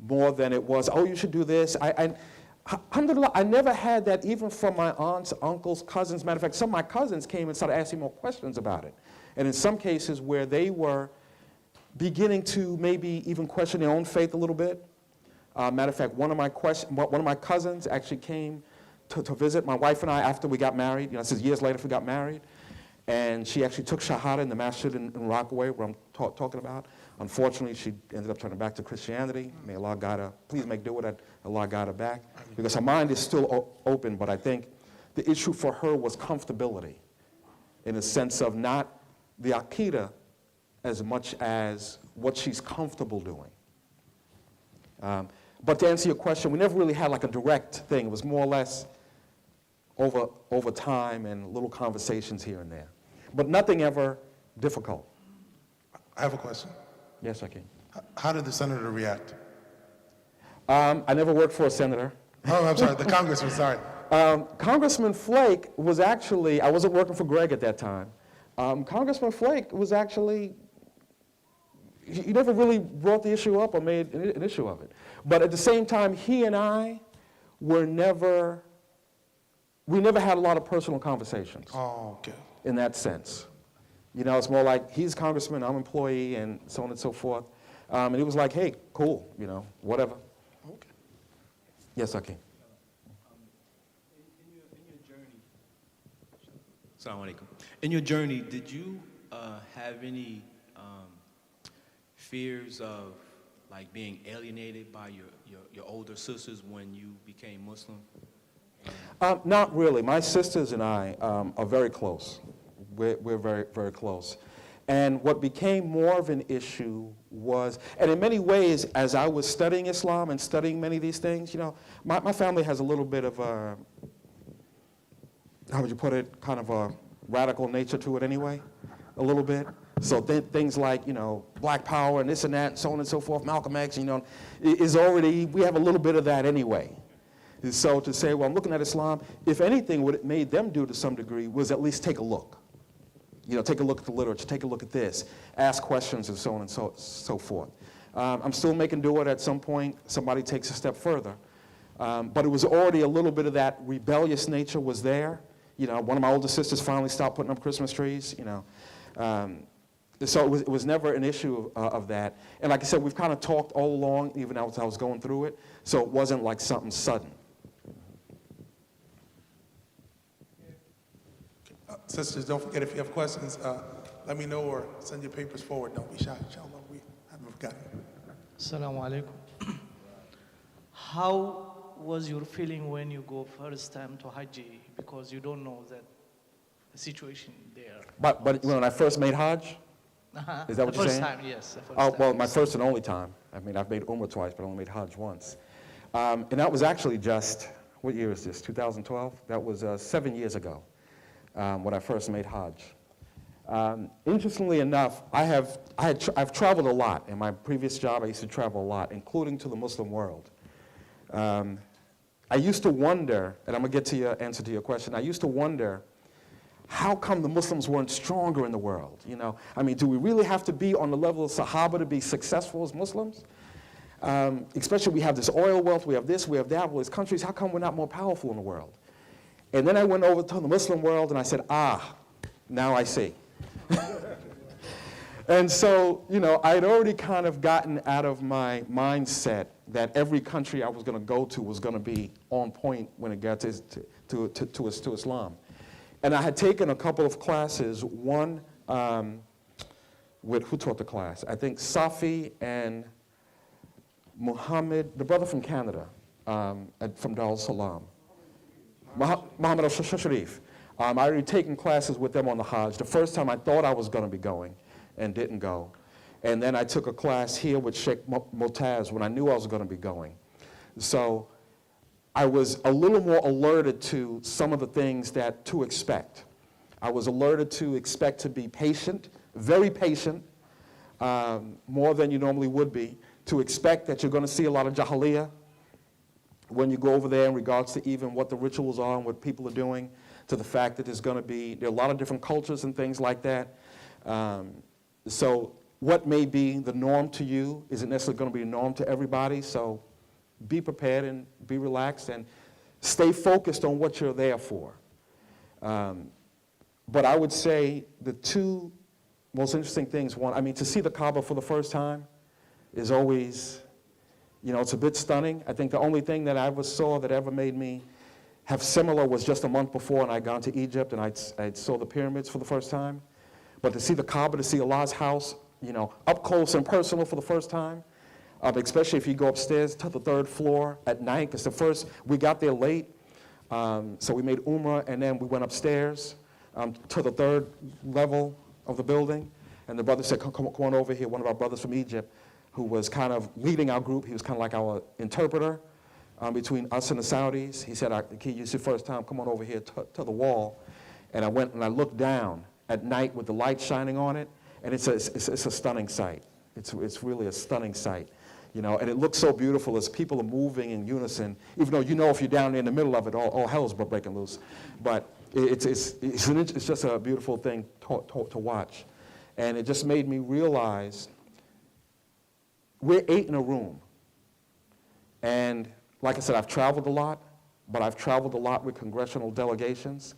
More than it was, oh, you should do this. Alhamdulillah, I never had that even from my aunts, uncles, cousins. Matter of fact, some of my cousins came and started asking more questions about it. And in some cases where they were beginning to maybe even question their own faith a little bit. Matter of fact, one of my cousins actually came to visit my wife and I after we got married. This is years later after we got married. And she actually took Shahada in the masjid in Rockaway, where I'm talking about. Unfortunately, she ended up turning back to Christianity. May Allah guide her. Please make dua that Allah guide her back. Because her mind is still open, but I think the issue for her was comfortability, in a sense of not the Aqidah as much as what she's comfortable doing. But to answer your question, we never really had like a direct thing. It was more or less over time and little conversations here and there. But nothing ever difficult. I have a question. Yes, I can. How did the senator react? I never worked for a senator. Oh, I'm sorry, the congressman, sorry. Congressman Flake was actually, I wasn't working for Greg at that time. Congressman Flake was actually, he never really brought the issue up or made an issue of it. But at the same time, he and I we never had a lot of personal conversations. Oh, okay. In that sense. You know, it's more like he's congressman, I'm employee, and so on and so forth. And it was like, hey, cool, you know, whatever. Okay. Yes, I can. In your journey, Assalamu alaikum. In your journey, did you have any fears of like being alienated by your older sisters when you became Muslim? Not really. My sisters and I are very close. We're very, very close. And what became more of an issue was, and in many ways, as I was studying Islam and studying many of these things, you know, my family has a little bit of a, how would you put it, kind of a radical nature to it anyway, a little bit. So things like, you know, Black Power and this and that, and so on and so forth, Malcolm X, you know, is already, we have a little bit of that anyway. So to say, well, I'm looking at Islam, if anything, what it made them do to some degree was at least take a look. You know, take a look at the literature, take a look at this, ask questions and so on and so forth. I'm still making do it at some point, somebody takes a step further. But it was already a little bit of that rebellious nature was there. You know, one of my older sisters finally stopped putting up Christmas trees, you know. So it was never an issue of that. And like I said, we've kind of talked all along, even as I was going through it, so it wasn't like something sudden. Sisters, don't forget if you have questions, let me know or send your papers forward. Don't be shy, inshallah. We haven't forgotten. Assalamu alaikum. How was your feeling when you go first time to Hajj because you don't know that the situation there? But when I first made Hajj, is that what you're saying? The first time, yes. The first Oh, time. well, my first and only time. I mean, I've made Umrah twice, but I only made Hajj once. And that was actually just, what year is this, 2012? That was 7 years ago when I first made Hajj. Interestingly enough, I've traveled a lot. In my previous job, I used to travel a lot, including to the Muslim world. I used to wonder, and I'm going to get to your answer to your question, I used to wonder, how come the Muslims weren't stronger in the world? You know, I mean, do we really have to be on the level of Sahaba to be successful as Muslims? Especially we have this oil wealth, we have this, we have that, all these countries, how come we're not more powerful in the world? And then I went over to the Muslim world and I said, now I see. And so, you know, I had already kind of gotten out of my mindset that every country I was going to go to was going to be on point when it got to Islam. And I had taken a couple of classes, one with, who taught the class? I think Safi and Muhammad, the brother from Canada, from Dar es Salaam. Muhammad al-Sharif. I already taken classes with them on the Hajj. The first time I thought I was going to be going and didn't go. And then I took a class here with Sheikh Motaz when I knew I was going to be going. So I was a little more alerted to some of the things that to expect. I was alerted to expect to be patient, very patient, more than you normally would be, to expect that you're going to see a lot of jahiliyyah when you go over there in regards to even what the rituals are and what people are doing, to the fact that there are a lot of different cultures and things like that. So what may be the norm to you isn't necessarily going to be the norm to everybody, so be prepared and be relaxed and stay focused on what you're there for. But I would say the two most interesting things, one, I mean, to see the Kaaba for the first time is always, you know, it's a bit stunning. I think the only thing that I ever saw that ever made me have similar was just a month before, and I'd gone to Egypt and I saw the pyramids for the first time. But to see the Kaaba, to see Allah's house, you know, up close and personal for the first time, especially if you go upstairs to the third floor at night, because we got there late, so we made Umrah, and then we went upstairs to the third level of the building, and the brother said, come on over here, one of our brothers from Egypt, who was kind of leading our group. He was kind of like our interpreter between us and the Saudis. He said, Key, it's your first time, come on over here to the wall. And I went and I looked down at night with the light shining on it, and it's a stunning sight. It's really a stunning sight. You know, and it looks so beautiful as people are moving in unison, even though you know if you're down there in the middle of it, all hell's breaking loose. But it's just a beautiful thing to watch. And it just made me realize we're 8 in a room. And like I said, I've traveled a lot, but I've traveled a lot with congressional delegations.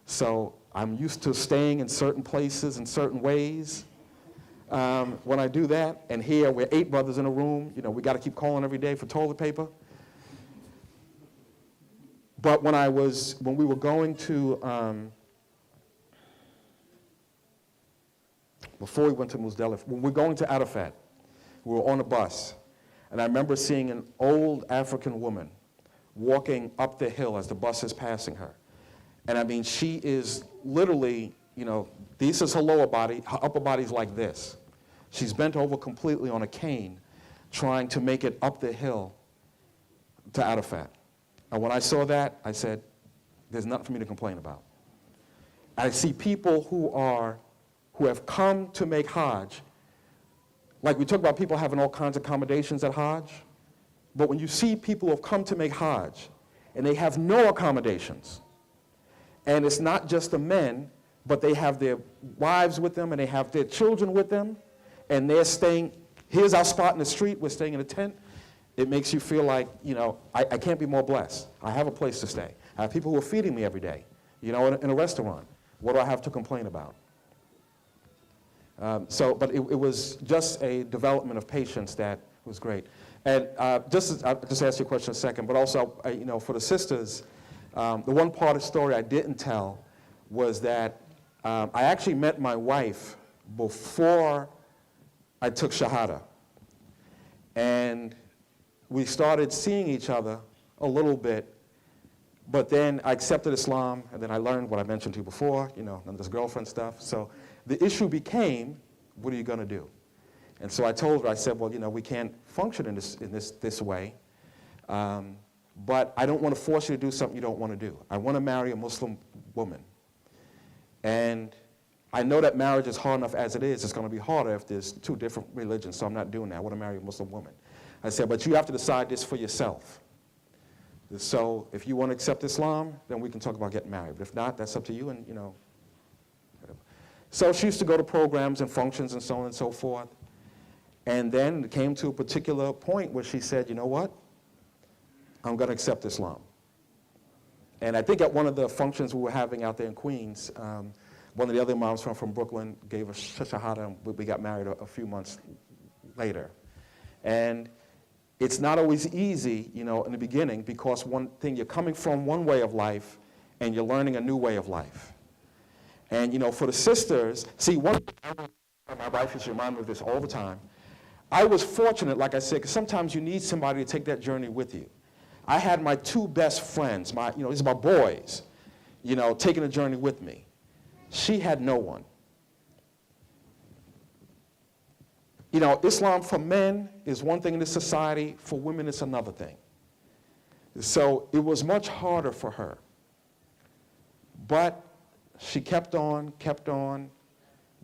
So I'm used to staying in certain places in certain ways. When I do that, and here we're 8 brothers in a room, you know, we got to keep calling every day for toilet paper. But when we were going to, before we went to Muzdalif, when we were going to Arafat, we were on a bus, and I remember seeing an old African woman walking up the hill as the bus is passing her. And I mean, she is literally, you know, this is her lower body, her upper body's like this. She's bent over completely on a cane, trying to make it up the hill to Arafat. And when I saw that, I said, there's nothing for me to complain about. I see people who have come to make Hajj, like we talk about people having all kinds of accommodations at Hajj, but when you see people who have come to make Hajj, and they have no accommodations, and it's not just the men, but they have their wives with them, and they have their children with them, and they're staying, here's our spot in the street, we're staying in a tent. It makes you feel like, you know, I can't be more blessed. I have a place to stay. I have people who are feeding me every day, you know, in a restaurant. What do I have to complain about? But it was just a development of patience that was great. And I'll just ask you a question in a second, but also, you know, for the sisters, the one part of the story I didn't tell was that I actually met my wife before I took Shahada. And we started seeing each other a little bit, but then I accepted Islam, and then I learned what I mentioned to you before, you know, none of this girlfriend stuff. So the issue became, what are you going to do? And so I told her, I said, well, you know, we can't function in this way, but I don't want to force you to do something you don't want to do. I want to marry a Muslim woman. And I know that marriage is hard enough as it is. It's going to be harder if there's 2 different religions, so I'm not doing that. I want to marry a Muslim woman. I said, but you have to decide this for yourself. So if you want to accept Islam, then we can talk about getting married. But if not, that's up to you, and, you know, whatever. So she used to go to programs and functions and so on and so forth. And then it came to a particular point where she said, you know what? I'm going to accept Islam. And I think at one of the functions we were having out there in Queens, one of the other moms from Brooklyn gave us shahada, and we got married a few months later. And it's not always easy, you know, in the beginning, because one thing, you're coming from one way of life, and you're learning a new way of life. And, you know, for the sisters, see, my wife used to remind me of this all the time. I was fortunate, like I said, because sometimes you need somebody to take that journey with you. I had my 2 best friends, these are my boys, you know, taking the journey with me. She had no one. You know, Islam for men is one thing in this society, for women it's another thing. So it was much harder for her. But she kept on,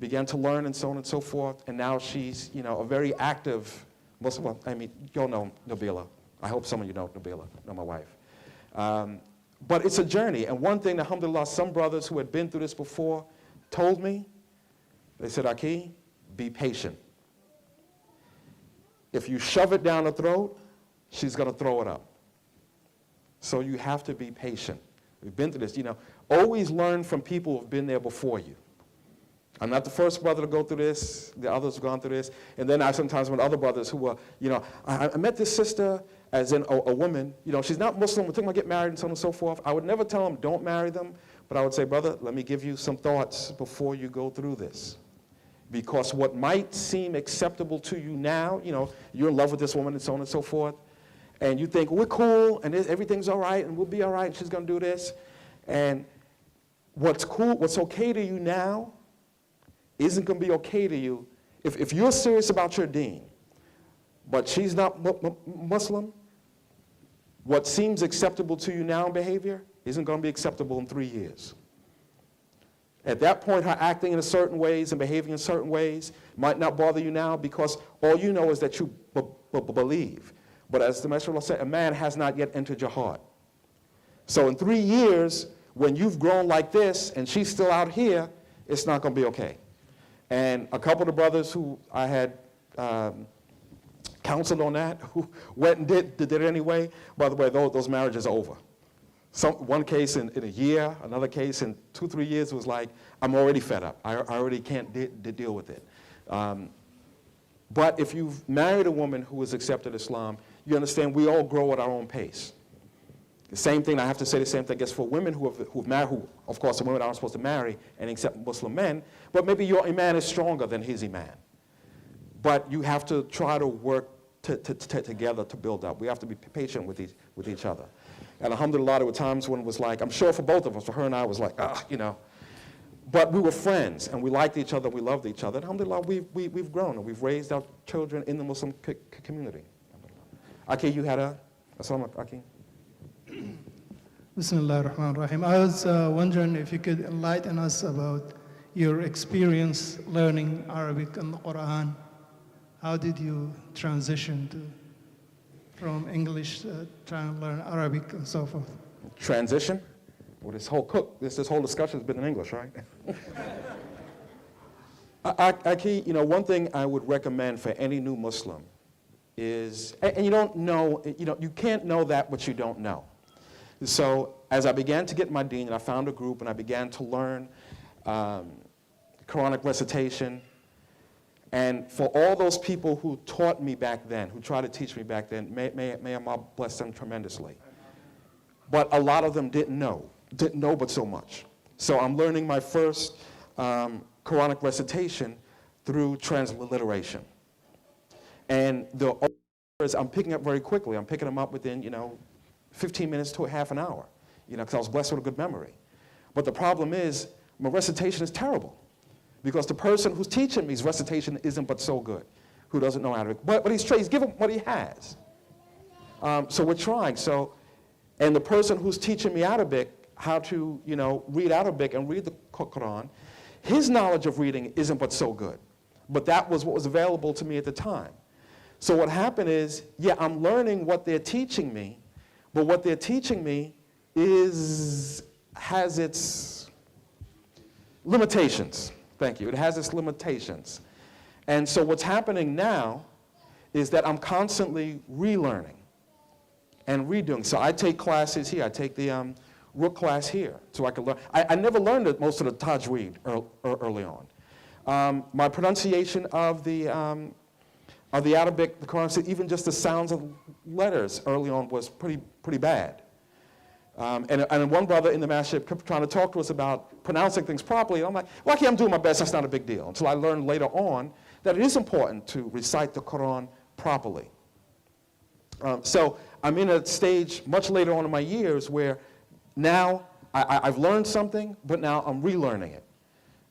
began to learn and so on and so forth, and now she's, you know, a very active Muslim. I mean, you'll know Nabila. I hope some of you know Nabila, know my wife. But it's a journey, and one thing, alhamdulillah, some brothers who had been through this before told me, they said, Aki, be patient. If you shove it down her throat, she's going to throw it up. So you have to be patient. We've been through this, you know. Always learn from people who have been there before you. I'm not the first brother to go through this. The others have gone through this. And then I sometimes met other brothers who were, you know, I met this sister, as in a woman, you know, she's not Muslim, we're thinking about getting married and so on and so forth. I would never tell them, don't marry them, but I would say, brother, let me give you some thoughts before you go through this. Because what might seem acceptable to you now, you know, you're in love with this woman and so on and so forth, and you think, we're cool, and everything's all right, and we'll be all right, and she's going to do this. And what's cool, what's okay to you now isn't going to be okay to you. If you're serious about your deen, but she's not Muslim, what seems acceptable to you now in behavior isn't going to be acceptable in 3 years. At that point, her acting in certain ways and behaving in certain ways might not bother you now, because all you know is that you believe. But as the Messenger said, a man has not yet entered your heart. So in 3 years, when you've grown like this and she's still out here, it's not going to be okay. And a couple of the brothers who I had counseled on that, who went and did it anyway, by the way, those marriages are over. One case in a year, another case in 2-3 years was like, I'm already fed up. I already can't deal with it. But if you've married a woman who has accepted Islam, you understand we all grow at our own pace. The same thing, I have to say the same thing, I guess, for women who've married, who, of course, the women aren't supposed to marry and accept Muslim men, but maybe your iman is stronger than his iman. But you have to try to work together to build up. We have to be patient with each other. And alhamdulillah, there were times when it was like, I'm sure for both of us, for her and I, it was like, you know. But we were friends, and we liked each other, we loved each other. And alhamdulillah, we've grown, and we've raised our children in the Muslim community. Aki, you had a Assalamu alaikum, Aki. Bismillah ar-Rahman ar-Rahim. I was wondering if you could enlighten us about your experience learning Arabic and the Quran. How did you transition from English trying to learn Arabic and so forth? Transition? Well, this whole discussion has been in English, right? Aki, you know, one thing I would recommend for any new Muslim is, and you don't know, you can't know that what you don't know. So as I began to get my deen, and I found a group, and I began to learn Quranic recitation, and for all those people who taught me back then, who tried to teach me back then, may Allah bless them tremendously. But a lot of them didn't know but so much. So I'm learning my first Quranic recitation through transliteration. And the words I'm picking up very quickly. I'm picking them up within, 15 minutes to a half an hour, because I was blessed with a good memory. But the problem is, my recitation is terrible, because the person who's teaching me's recitation isn't but so good, who doesn't know Arabic. But he's given what he has. So we're trying. And the person who's teaching me Arabic, how to, read Arabic and read the Quran, his knowledge of reading isn't but so good. But that was what was available to me at the time. So what happened is, yeah, I'm learning what they're teaching me, but what they're teaching me has its limitations. Thank you. It has its limitations. And so what's happening now is that I'm constantly relearning and redoing. So I take classes here. I take the Rook class here, so I can learn. I never learned most of the tajweed early on. My pronunciation of the Arabic, the Quran, even just the sounds of letters early on was pretty bad. And one brother in the masjid kept trying to talk to us about pronouncing things properly. And I'm like, well, okay, I'm doing my best. That's not a big deal. Until I learned later on that it is important to recite the Quran properly. So I'm in a stage much later on in my years where now I've learned something, but now I'm relearning it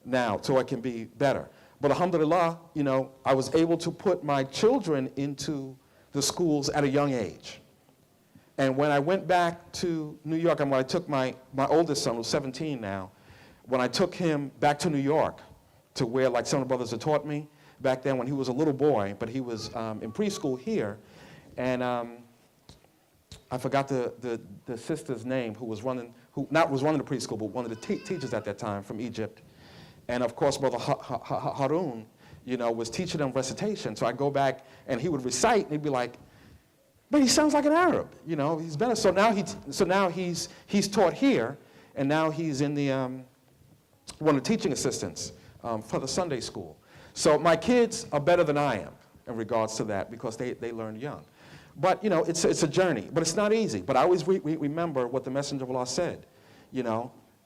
now so I can be better. But alhamdulillah, I was able to put my children into the schools at a young age. And when I went back to New York, and when I took my oldest son, who's 17 now, when I took him back to New York, to where like some of the brothers had taught me, back then when he was a little boy, but he was in preschool here, and I forgot the sister's name who was running the preschool, but one of the teachers at that time from Egypt. And of course, Brother Harun, was teaching them recitation. So I go back and he would recite, and he'd be like, but he sounds like an Arab, he's better. So now he's taught here, and now he's in the one of the teaching assistants for the Sunday school. So my kids are better than I am in regards to that because they learn young. But it's a journey, but it's not easy. But I always remember what the Messenger of Allah said.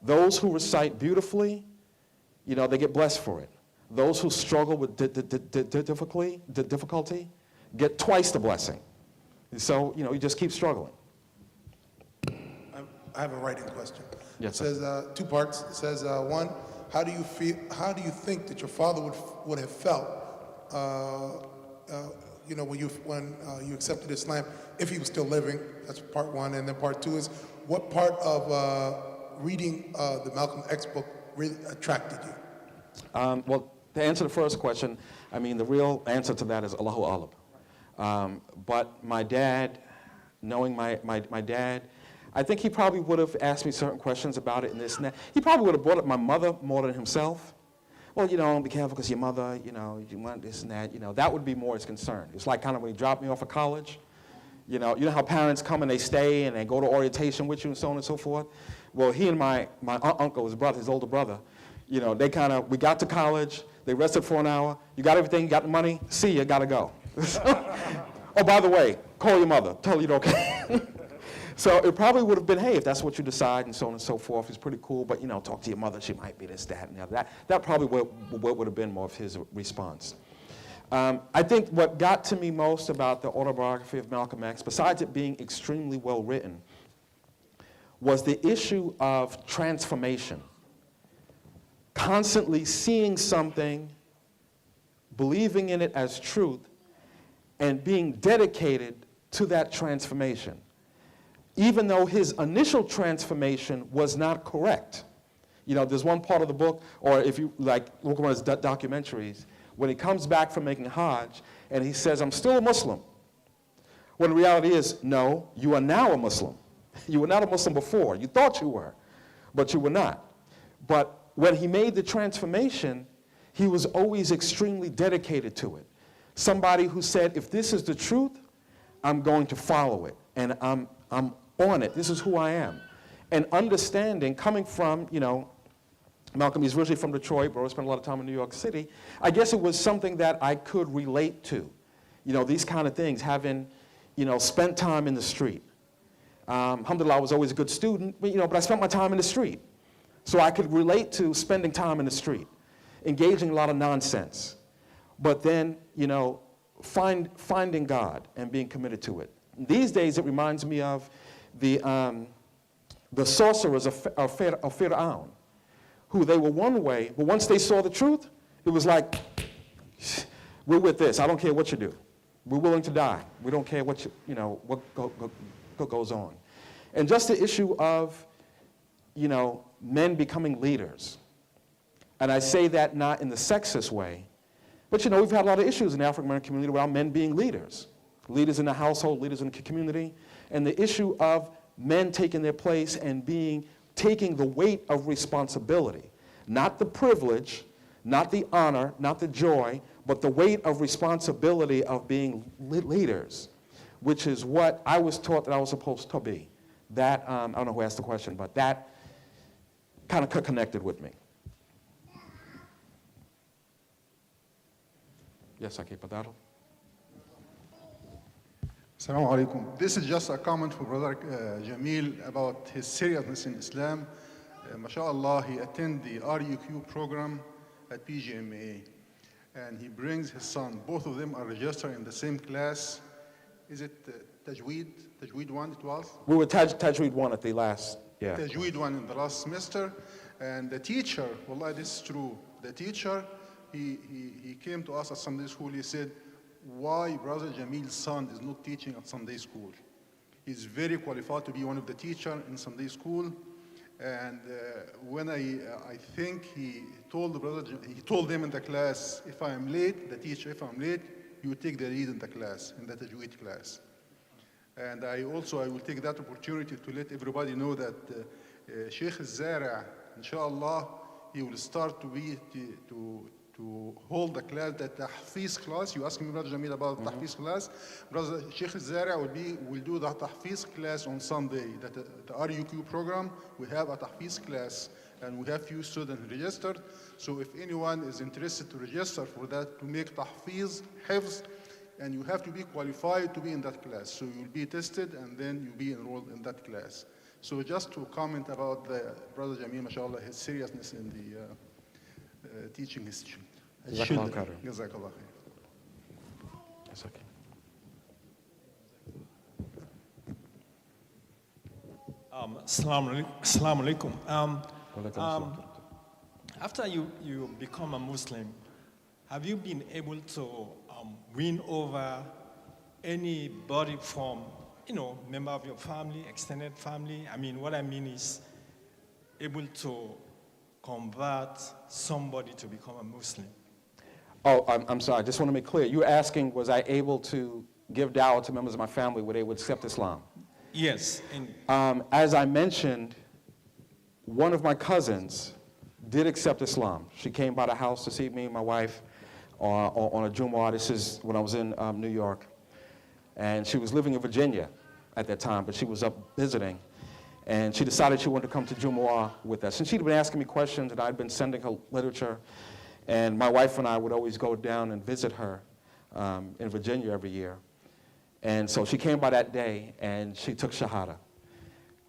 Those who recite beautifully, they get blessed for it. Those who struggle with difficulty get twice the blessing. So, you just keep struggling. I have a writing question. Yes, it says 2 parts. It says, one, how do you think that your father would have felt, when you accepted Islam, if he was still living? That's part 1. And then part 2 is, what part of reading the Malcolm X book really attracted you? Well, to answer the first question, the real answer to that is Allahu Alam. But my dad, knowing my dad, I think he probably would have asked me certain questions about it and this and that. He probably would have brought up my mother more than himself. Well, be careful because your mother, you want this and that. That would be more his concern. It's like kind of when he dropped me off of college. You know how parents come and they stay and they go to orientation with you and so on and so forth? Well, he and my uncle, his brother, his older brother, you know, we got to college, they rested for an hour, you got everything, you got the money, see you, gotta go. Oh, by the way, call your mother, tell her you're okay. So it probably would have been, hey, if that's what you decide and so on and so forth, it's pretty cool, but, you know, talk to your mother, she might be this, that, and the other. That probably what would have been more of his response. I think what got to me most about the autobiography of Malcolm X, besides it being extremely well written, was the issue of transformation. Constantly seeing something, believing in it as truth, and being dedicated to that transformation. Even though his initial transformation was not correct. You know, there's one part of the book, or if you like look at one of his documentaries, when he comes back from making Hajj, and he says, I'm still a Muslim. When the reality is, no, you are now a Muslim. You were not a Muslim before. You thought you were, but you were not. But when he made the transformation, he was always extremely dedicated to it. Somebody who said, if this is the truth, I'm going to follow it, and I'm on it. This is who I am. And understanding, coming from, you know, Malcolm, he's originally from Detroit, but I spent a lot of time in New York City. I guess it was something that I could relate to. You know, these kind of things, having, you know, spent time in the street. Alhamdulillah, I was always a good student, but I spent my time in the street. So I could relate to spending time in the street, engaging in a lot of nonsense. But then, you know, finding God and being committed to it. These days, it reminds me of the sorcerers of Fir'aun, who they were one way, but once they saw the truth, it was like, we're with this. I don't care what you do. We're willing to die. We don't care what what goes on. And just the issue of, you know, men becoming leaders. And I say that not in the sexist way, but, you know, we've had a lot of issues in the African-American community around men being leaders. Leaders in the household, leaders in the community. And the issue of men taking their place and taking the weight of responsibility. Not the privilege, not the honor, not the joy, but the weight of responsibility of being leaders, which is what I was taught that I was supposed to be. That, I don't know who asked the question, but that kind of connected with me. Yes, Aki Padaro. Assalamu alaikum. This is just a comment for Brother Jameel about his seriousness in Islam. MashaAllah, he attended the RUQ program at PGMA, and he brings his son. Both of them are registered in the same class. Is it Tajweed? Tajweed 1 it was? We were Tajweed 1 at the last, yeah. Tajweed 1 in the last semester. And the teacher, wallah, this is true. The teacher, he came to us at Sunday school. He said, why Brother Jameel's son is not teaching at Sunday school? He's very qualified to be one of the teachers in Sunday school. And when I think he told them in the class, if I am late, the teacher, if I'm late, you take the lead in the class, in the Tajweed class. And I will take that opportunity to let everybody know that Sheikh al-Zara, inshallah, he will start to hold the class, the Tahfiz class. You asked me, Brother Jameel, about the Tahfiz class. Brother Sheikh al-Zara will do the Tahfiz class on Sunday. The RUQ program, we have a Tahfiz class, and we have few students registered. So if anyone is interested to register for that, to make Tahfiz, Hifz, and you have to be qualified to be in that class. So you'll be tested, and then you'll be enrolled in that class. So just to comment about the Brother Jameel, mashallah, his seriousness in the teaching his children. Jazakallah khair. Yes, okay. Assalamu alaikum. After you become a Muslim, have you been able to win over anybody from, member of your family, extended family? I mean, what I mean is able to convert somebody to become a Muslim. Oh, I'm sorry. I just want to make clear. You're asking, was I able to give dawah to members of my family where they would accept Islam? Yes. As I mentioned, one of my cousins did accept Islam. She came by the house to see me and my wife on a Jumu'ah. This is when I was in New York. And she was living in Virginia at that time, but she was up visiting. And she decided she wanted to come to Jumu'ah with us. And she'd been asking me questions, and I'd been sending her literature. And my wife and I would always go down and visit her in Virginia every year. And so she came by that day, and she took Shahada.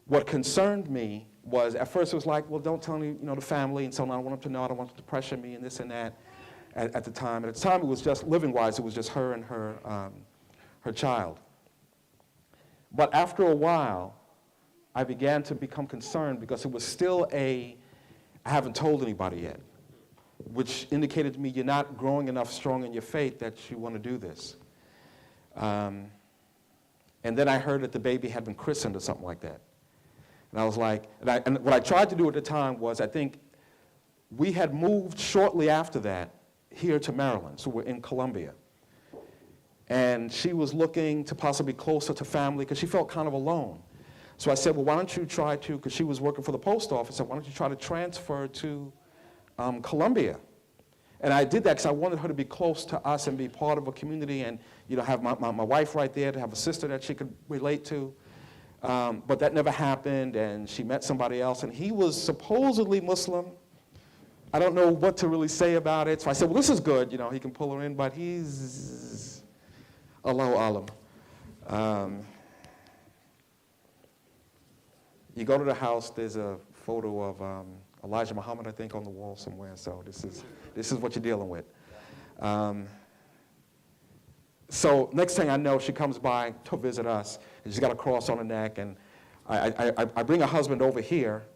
What concerned me was, at first it was like, well, don't tell me, the family, and so on. I don't want them to know. I don't want them to pressure me, and this and that at the time. And at the time, it was just, living-wise, it was just her and her child. But after a while, I began to become concerned because it was still I haven't told anybody yet, which indicated to me you're not growing enough strong in your faith that you want to do this. And then I heard that the baby had been christened or something like that. And I was like, and what I tried to do at the time was, I think we had moved shortly after that here to Maryland, so we're in Columbia. And she was looking to possibly be closer to family because she felt kind of alone. So I said, well, why don't you try to, because she was working for the post office, I said, why don't you try to transfer to Columbia? And I did that because I wanted her to be close to us and be part of a community and have my wife right there, to have a sister that she could relate to. But that never happened, and she met somebody else, and he was supposedly Muslim. I don't know what to really say about it. So I said, well, this is good, he can pull her in, but he's Allahu Alam. You go to the house, there's a photo of Elijah Muhammad, I think, on the wall somewhere. So this is what you're dealing with. So next thing I know, she comes by to visit us, and she's got a cross on her neck, and I bring her husband over here,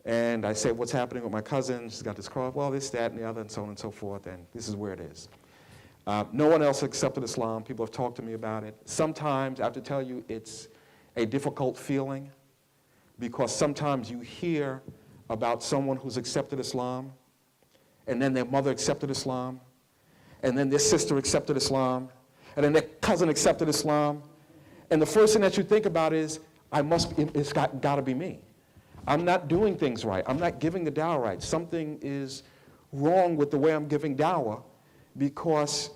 and I say, what's happening with my cousin? She's got this cross, well, this, that, and the other, and so on and so forth, and this is where it is. No one else accepted Islam. People have talked to me about it. Sometimes, I have to tell you, it's a difficult feeling, because sometimes you hear about someone who's accepted Islam, and then their mother accepted Islam, and then their sister accepted Islam, and then their cousin accepted Islam, and the first thing that you think about is, it's got to be me. I'm not doing things right. I'm not giving the dawah right. Something is wrong with the way I'm giving dawah, because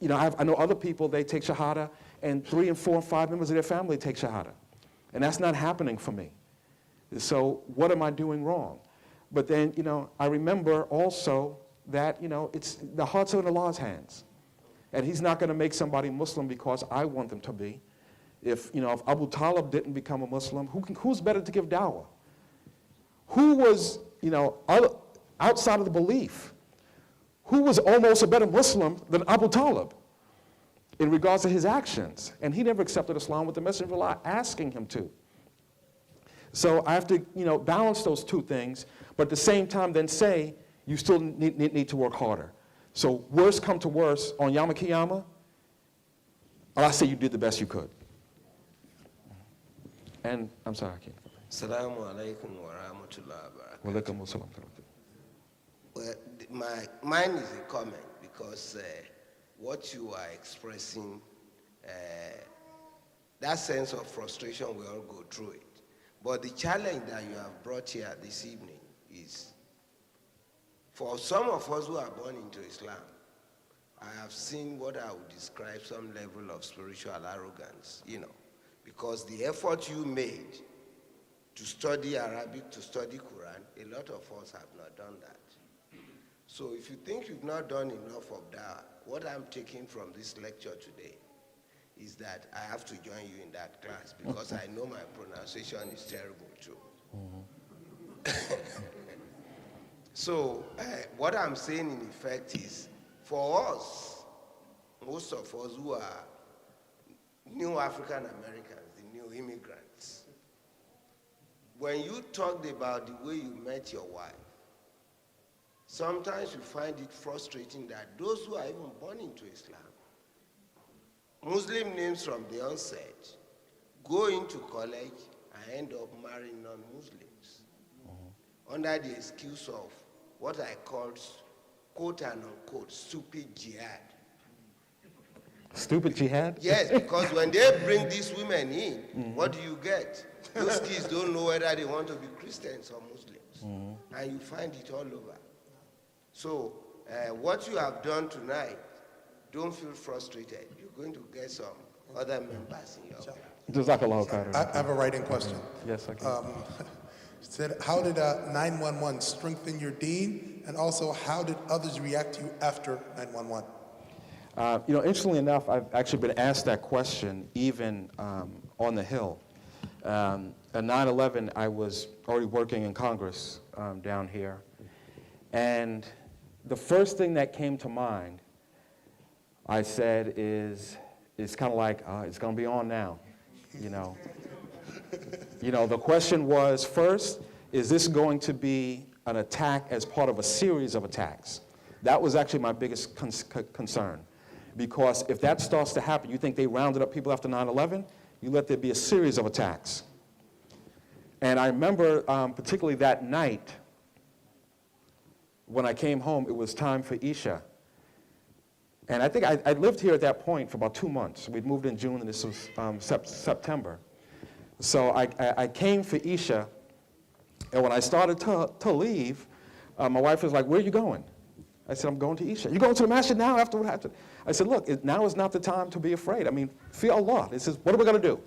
I know other people, they take Shahada, and 3 and 4 and 5 members of their family take Shahada, and that's not happening for me. So what am I doing wrong? But then, I remember also that, it's the hearts are in Allah's hands. And he's not going to make somebody Muslim because I want them to be. If Abu Talib didn't become a Muslim, who's better to give dawah? Who was, outside of the belief, who was almost a better Muslim than Abu Talib in regards to his actions? And he never accepted Islam with the Messenger of Allah asking him to. So I have to, balance those two things, but at the same time then say, you still need to work harder. So worst come to worst, on Yom Kippur, I say you did the best you could. And I'm sorry, I can't. Assalamu alaikum wa rahmatullahi wa barakatuh. Wa alaikum assalam. Well, mine is a comment, because what you are expressing, that sense of frustration, we all go through it. But the challenge that you have brought here this evening is, for some of us who are born into Islam, I have seen what I would describe some level of spiritual arrogance, because the effort you made to study Arabic, to study Quran, a lot of us have not done that. So if you think you've not done enough of that, what I'm taking from this lecture today is that I have to join you in that class, because I know my pronunciation is terrible too. So what I'm saying in effect is, for us, most of us who are new African Americans, the new immigrants, when you talked about the way you met your wife, sometimes you find it frustrating that those who are even born into Islam, Muslim names from the onset, go into college and end up marrying non-Muslims under the excuse of what I call, quote and unquote, stupid jihad. Stupid jihad? Yes, because when they bring these women in, what do you get? Those kids don't know whether they want to be Christians or Muslims. And you find it all over. So what you have done tonight, don't feel frustrated. You're going to get some other members in your class. Jazakallah khairan. I have a writing question. Yes, I can. Said, how did 911 strengthen your deen, and also how did others react to you after 911? Interestingly enough, I've actually been asked that question even on the Hill. At 9/11, I was already working in Congress down here, and the first thing that came to mind, I said, is it's kind of like it's going to be on now, the question was first, is this going to be an attack as part of a series of attacks? That was actually my biggest concern. Because if that starts to happen, you think they rounded up people after 9/11, you let there be a series of attacks. And I remember particularly that night, when I came home, it was time for Isha. And I think I lived here at that point for about 2 months. We'd moved in June, and this was September. So I came for Isha, and when I started to leave, my wife was like, "Where are you going?" I said, "I'm going to Isha." "You going to the masjid now after what happened?" I said, "Look, now is not the time to be afraid. I mean, fear Allah. This is, what are we going to do?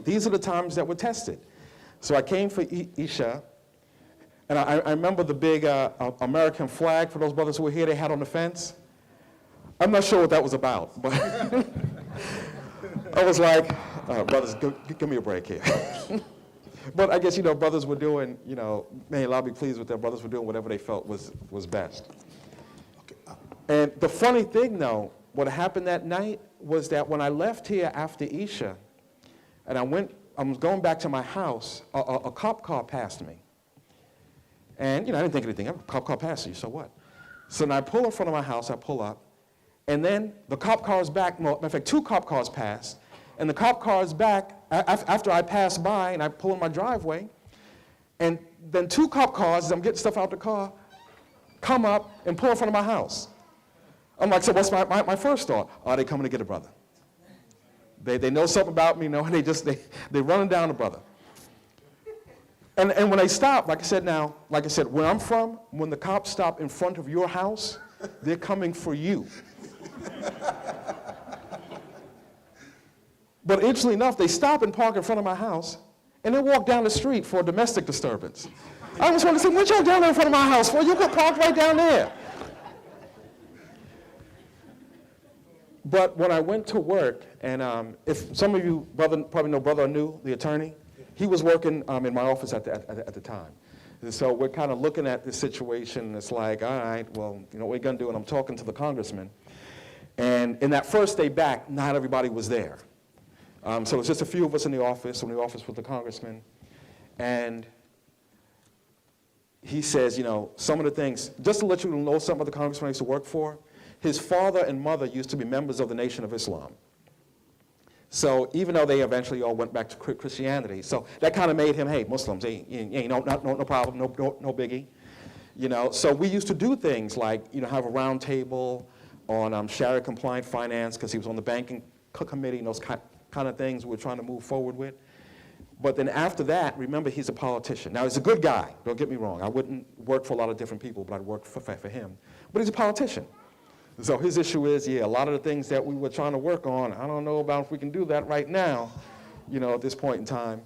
These are the times that we're tested." So I came for Isha, and I remember the big American flag, for those brothers who were here, they had on the fence. I'm not sure what that was about, but I was like, brothers, give me a break here. But I guess, brothers were doing, may Allah be pleased with them, brothers were doing whatever they felt was best. And the funny thing, though, what happened that night was that when I left here after Isha, and I was going back to my house, a cop car passed me. And, I didn't think anything of it. Cop car passed you, so what? So then I pull in front of my house, I pull up, and then the cop car is back. Matter of fact, 2 cop cars passed, and the cop car is back after I pass by and I pull in my driveway, and then 2 cop cars, as I'm getting stuff out the car, come up and pull in front of my house. I'm like, so what's my first thought? Are they coming to get a brother? They know something about me, and they're running down the brother. And when they stop, like I said, where I'm from, when the cops stop in front of your house, they're coming for you. But interestingly enough, they stop and park in front of my house, and they walk down the street for a domestic disturbance. I was wondering, what y'all down there in front of my house for? You could park right down there. But when I went to work, and if some of you probably know Brother Anu, the attorney, he was working in my office at the time. And so we're kind of looking at this situation, and it's like, all right, well, what we're going to do, and I'm talking to the congressman. And in that first day back, not everybody was there. So it was just a few of us in the office with the congressman. And he says, some of the things, just to let you know some of the congressmen I used to work for, his father and mother used to be members of the Nation of Islam. So even though they eventually all went back to Christianity, so that kind of made him, hey, Muslims, no problem, no biggie. So we used to do things like, have a round table on Sharia compliant finance, because he was on the banking committee and those kind of things we're trying to move forward with. But then after that, remember, he's a politician. Now, he's a good guy, don't get me wrong. I wouldn't work for a lot of different people, but I'd work for him. But he's a politician. So his issue is, a lot of the things that we were trying to work on, I don't know about if we can do that right now, at this point in time.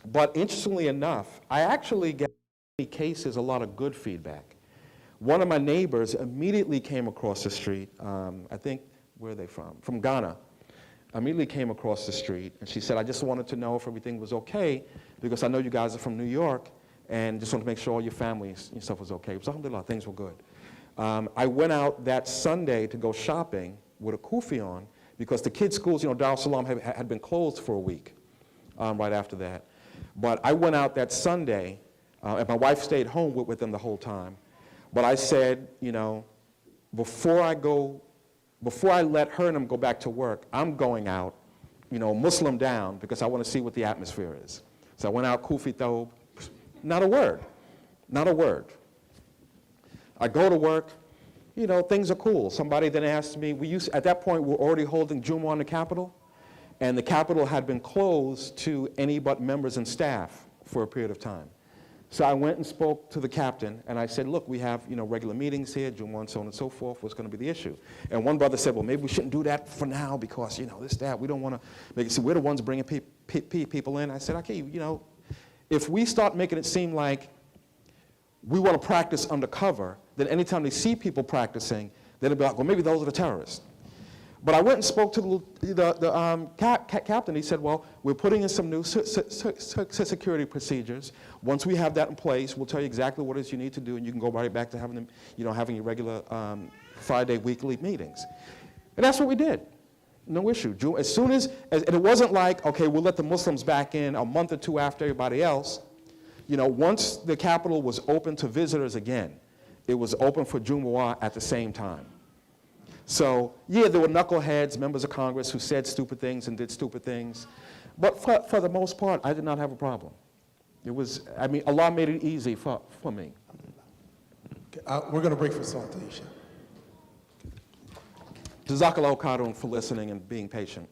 But interestingly enough, I actually get in many cases a lot of good feedback. One of my neighbors immediately came across the street, I think, where are they from? From Ghana. Immediately came across the street, and she said, I just wanted to know if everything was okay, because I know you guys are from New York, and just wanted to make sure all your families and stuff was okay. So alhamdulillah, things were good. I went out that Sunday to go shopping with a kufi on, because the kids' schools, Dar es Salaam had been closed for a week right after that. But I went out that Sunday, and my wife stayed home with them the whole time. But I said, before I let her and them go back to work, I'm going out, Muslim down, because I want to see what the atmosphere is. So I went out, kufi thobe, not a word, not a word. I go to work, things are cool. Somebody then asked me, at that point, we were already holding Jumu'ah in the Capitol, and the Capitol had been closed to any but members and staff for a period of time. So I went and spoke to the captain, and I said, look, we have regular meetings here, June 1, so on and so forth. What's going to be the issue? And one brother said, well, maybe we shouldn't do that for now because, this, that. We don't want to make it seem we're the ones bringing people in. I said, okay, if we start making it seem like we want to practice undercover, then anytime they see people practicing, they'll be like, well, maybe those are the terrorists. But I went and spoke to the captain. He said, well, we're putting in some new security procedures. Once we have that in place, we'll tell you exactly what it is you need to do, and you can go right back to having them, having your regular Friday weekly meetings. And that's what we did. No issue. As soon as and it wasn't like, okay, we'll let the Muslims back in a month or two after everybody else. Once the capital was open to visitors again, it was open for Jumu'ah at the same time. So, yeah, there were knuckleheads, members of Congress who said stupid things and did stupid things. But for the most part, I did not have a problem. It was, Allah made it easy for me. Okay, we're going to break for salutation. Jazakallahu khairan for listening and being patient.